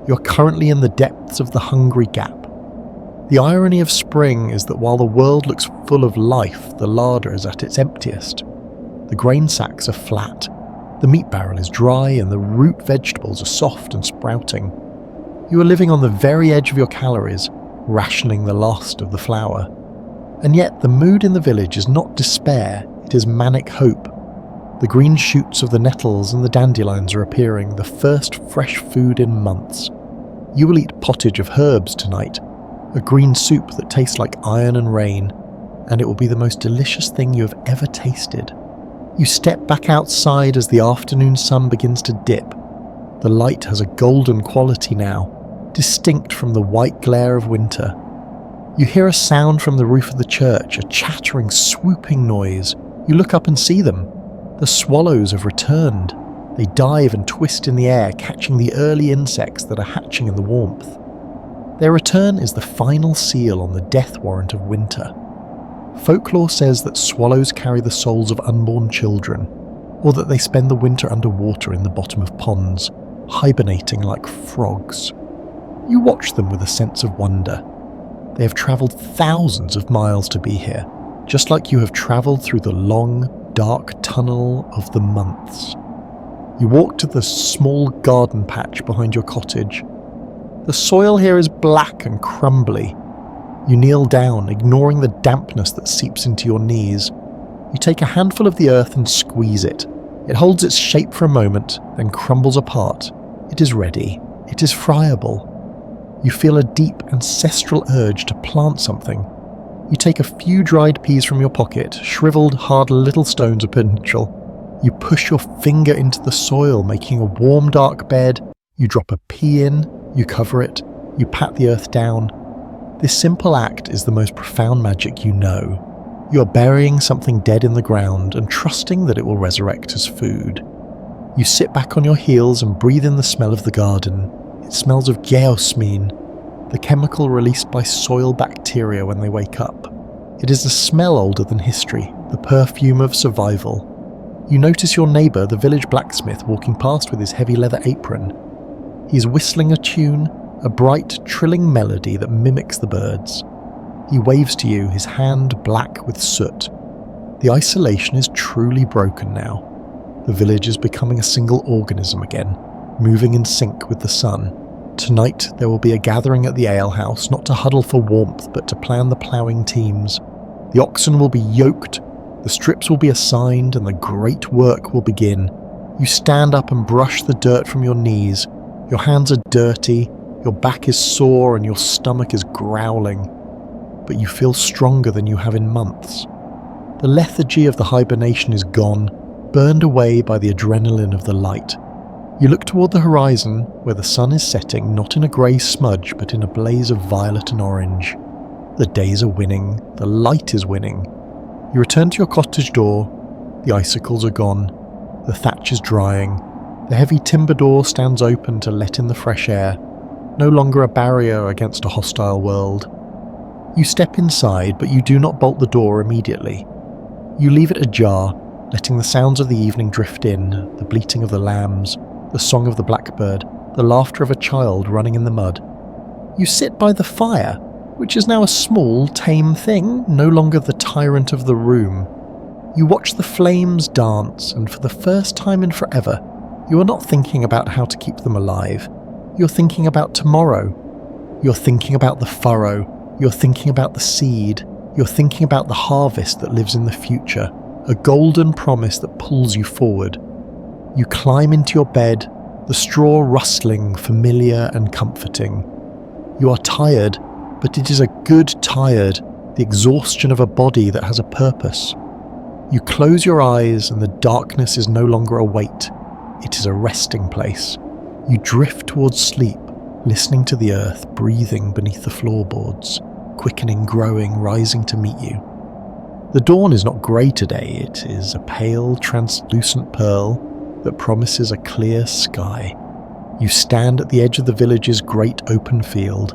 S1: You're currently in the depths of the hungry gap. The irony of spring is that while the world looks full of life, the larder is at its emptiest. The grain sacks are flat. The meat barrel is dry and the root vegetables are soft and sprouting. You are living on the very edge of your calories, rationing the last of the flour. And yet the mood in the village is not despair, it is manic hope. The green shoots of the nettles and the dandelions are appearing, the first fresh food in months. You will eat pottage of herbs tonight, a green soup that tastes like iron and rain, and it will be the most delicious thing you have ever tasted. You step back outside as the afternoon sun begins to dip. The light has a golden quality now, distinct from the white glare of winter. You hear a sound from the roof of the church, a chattering, swooping noise. You look up and see them. The swallows have returned. They dive and twist in the air, catching the early insects that are hatching in the warmth. Their return is the final seal on the death warrant of winter. Folklore says that swallows carry the souls of unborn children, or that they spend the winter underwater in the bottom of ponds, hibernating like frogs. You watch them with a sense of wonder. They have travelled thousands of miles to be here, just like you have travelled through the long, dark tunnel of the months. You walk to the small garden patch behind your cottage. The soil here is black and crumbly. You kneel down, ignoring the dampness that seeps into your knees. You take a handful of the earth and squeeze it. It holds its shape for a moment, then crumbles apart. It is ready. It is friable. You feel a deep ancestral urge to plant something. You take a few dried peas from your pocket, shriveled, hard little stones of potential. You push your finger into the soil, making a warm, dark bed. You drop a pea in, you cover it, you pat the earth down. This simple act is the most profound magic you know. You are burying something dead in the ground and trusting that it will resurrect as food. You sit back on your heels and breathe in the smell of the garden. It smells of geosmin, the chemical released by soil bacteria when they wake up. It is a smell older than history, the perfume of survival. You notice your neighbour, the village blacksmith, walking past with his heavy leather apron. He is whistling a tune, a bright, trilling melody that mimics the birds. He waves to you, his hand black with soot. The isolation is truly broken now. The village is becoming a single organism again, moving in sync with the sun. Tonight there will be a gathering at the alehouse, not to huddle for warmth, but to plan the ploughing teams. The oxen will be yoked, the strips will be assigned, and the great work will begin. You stand up and brush the dirt from your knees. Your hands are dirty, your back is sore, and your stomach is growling. But you feel stronger than you have in months. The lethargy of the hibernation is gone, burned away by the adrenaline of the light. You look toward the horizon, where the sun is setting not in a grey smudge, but in a blaze of violet and orange. The days are winning, the light is winning. You return to your cottage door. The icicles are gone, the thatch is drying. The heavy timber door stands open to let in the fresh air, no longer a barrier against a hostile world. You step inside, but you do not bolt the door immediately. You leave it ajar, letting the sounds of the evening drift in, the bleating of the lambs, the song of the blackbird, the laughter of a child running in the mud. You sit by the fire, which is now a small, tame thing, no longer the tyrant of the room. You watch the flames dance, and for the first time in forever, you are not thinking about how to keep them alive. You're thinking about tomorrow. You're thinking about the furrow. You're thinking about the seed. You're thinking about the harvest that lives in the future, a golden promise that pulls you forward. You climb into your bed, the straw rustling, familiar and comforting. You are tired, but it is a good tired, the exhaustion of a body that has a purpose. You close your eyes and the darkness is no longer a weight. It is a resting place. You drift towards sleep, listening to the earth breathing beneath the floorboards, quickening, growing, rising to meet you. The dawn is not grey today, it is a pale, translucent pearl that promises a clear sky. You stand at the edge of the village's great open field,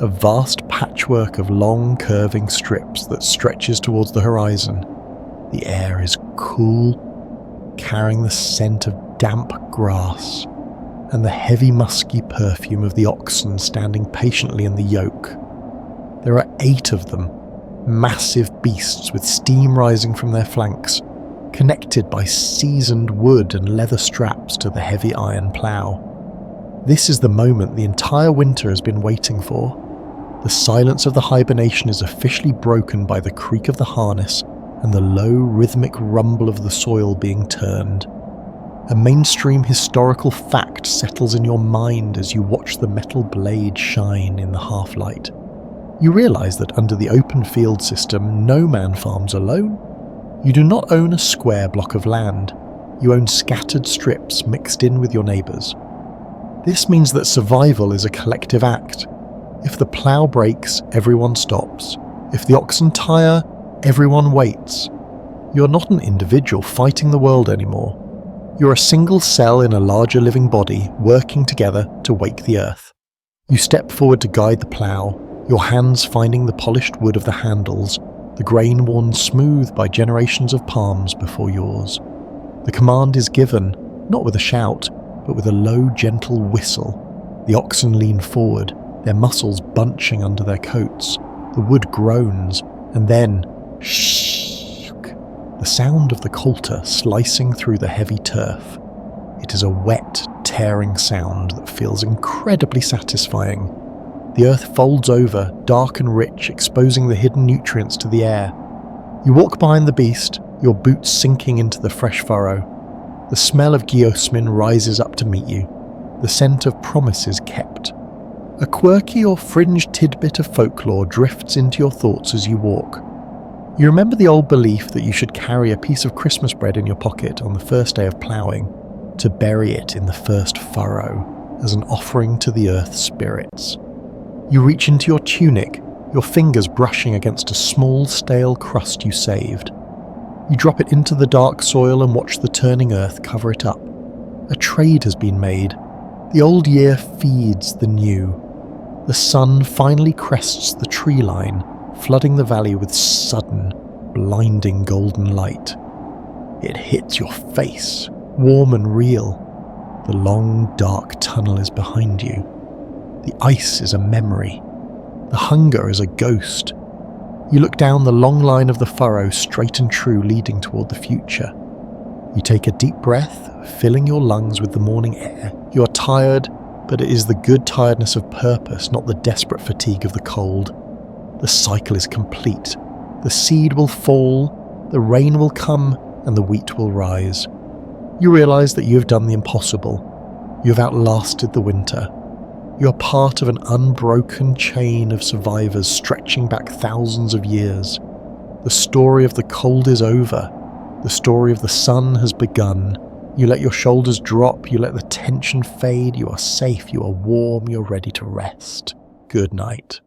S1: a vast patchwork of long, curving strips that stretches towards the horizon. The air is cool, carrying the scent of damp grass and the heavy musky perfume of the oxen standing patiently in the yoke. There are 8 of them, massive beasts with steam rising from their flanks, connected by seasoned wood and leather straps to the heavy iron plough. This is the moment the entire winter has been waiting for. The silence of the hibernation is officially broken by the creak of the harness and the low rhythmic rumble of the soil being turned. A mainstream historical fact settles in your mind as you watch the metal blade shine in the half-light. You realise that under the open field system, no man farms alone. You do not own a square block of land. You own scattered strips mixed in with your neighbours. This means that survival is a collective act. If the plough breaks, everyone stops. If the oxen tire, everyone waits. You're not an individual fighting the world anymore. You're a single cell in a larger living body working together to wake the earth. You step forward to guide the plough, your hands finding the polished wood of the handles, the grain worn smooth by generations of palms before yours. The command is given, not with a shout, but with a low, gentle whistle. The oxen lean forward, their muscles bunching under their coats. The wood groans, and then shhh, the sound of the coulter slicing through the heavy turf. It is a wet, tearing sound that feels incredibly satisfying. The earth folds over, dark and rich, exposing the hidden nutrients to the air. You walk behind the beast, your boots sinking into the fresh furrow. The smell of geosmin rises up to meet you. The scent of promises kept. A quirky or fringe tidbit of folklore drifts into your thoughts as you walk. You remember the old belief that you should carry a piece of Christmas bread in your pocket on the first day of ploughing, to bury it in the first furrow, as an offering to the earth spirits. You reach into your tunic, your fingers brushing against a small, stale crust you saved. You drop it into the dark soil and watch the turning earth cover it up. A trade has been made. The old year feeds the new. The sun finally crests the tree line, flooding the valley with sudden, blinding golden light. It hits your face, warm and real. The long, dark tunnel is behind you. The ice is a memory. The hunger is a ghost. You look down the long line of the furrow, straight and true, leading toward the future. You take a deep breath, filling your lungs with the morning air. You are tired, but it is the good tiredness of purpose, not the desperate fatigue of the cold. The cycle is complete. The seed will fall, the rain will come, and the wheat will rise. You realize that you have done the impossible. You have outlasted the winter. You are part of an unbroken chain of survivors stretching back thousands of years. The story of the cold is over. The story of the sun has begun. You let your shoulders drop, you let the tension fade, you are safe, you are warm, you're ready to rest. Good night.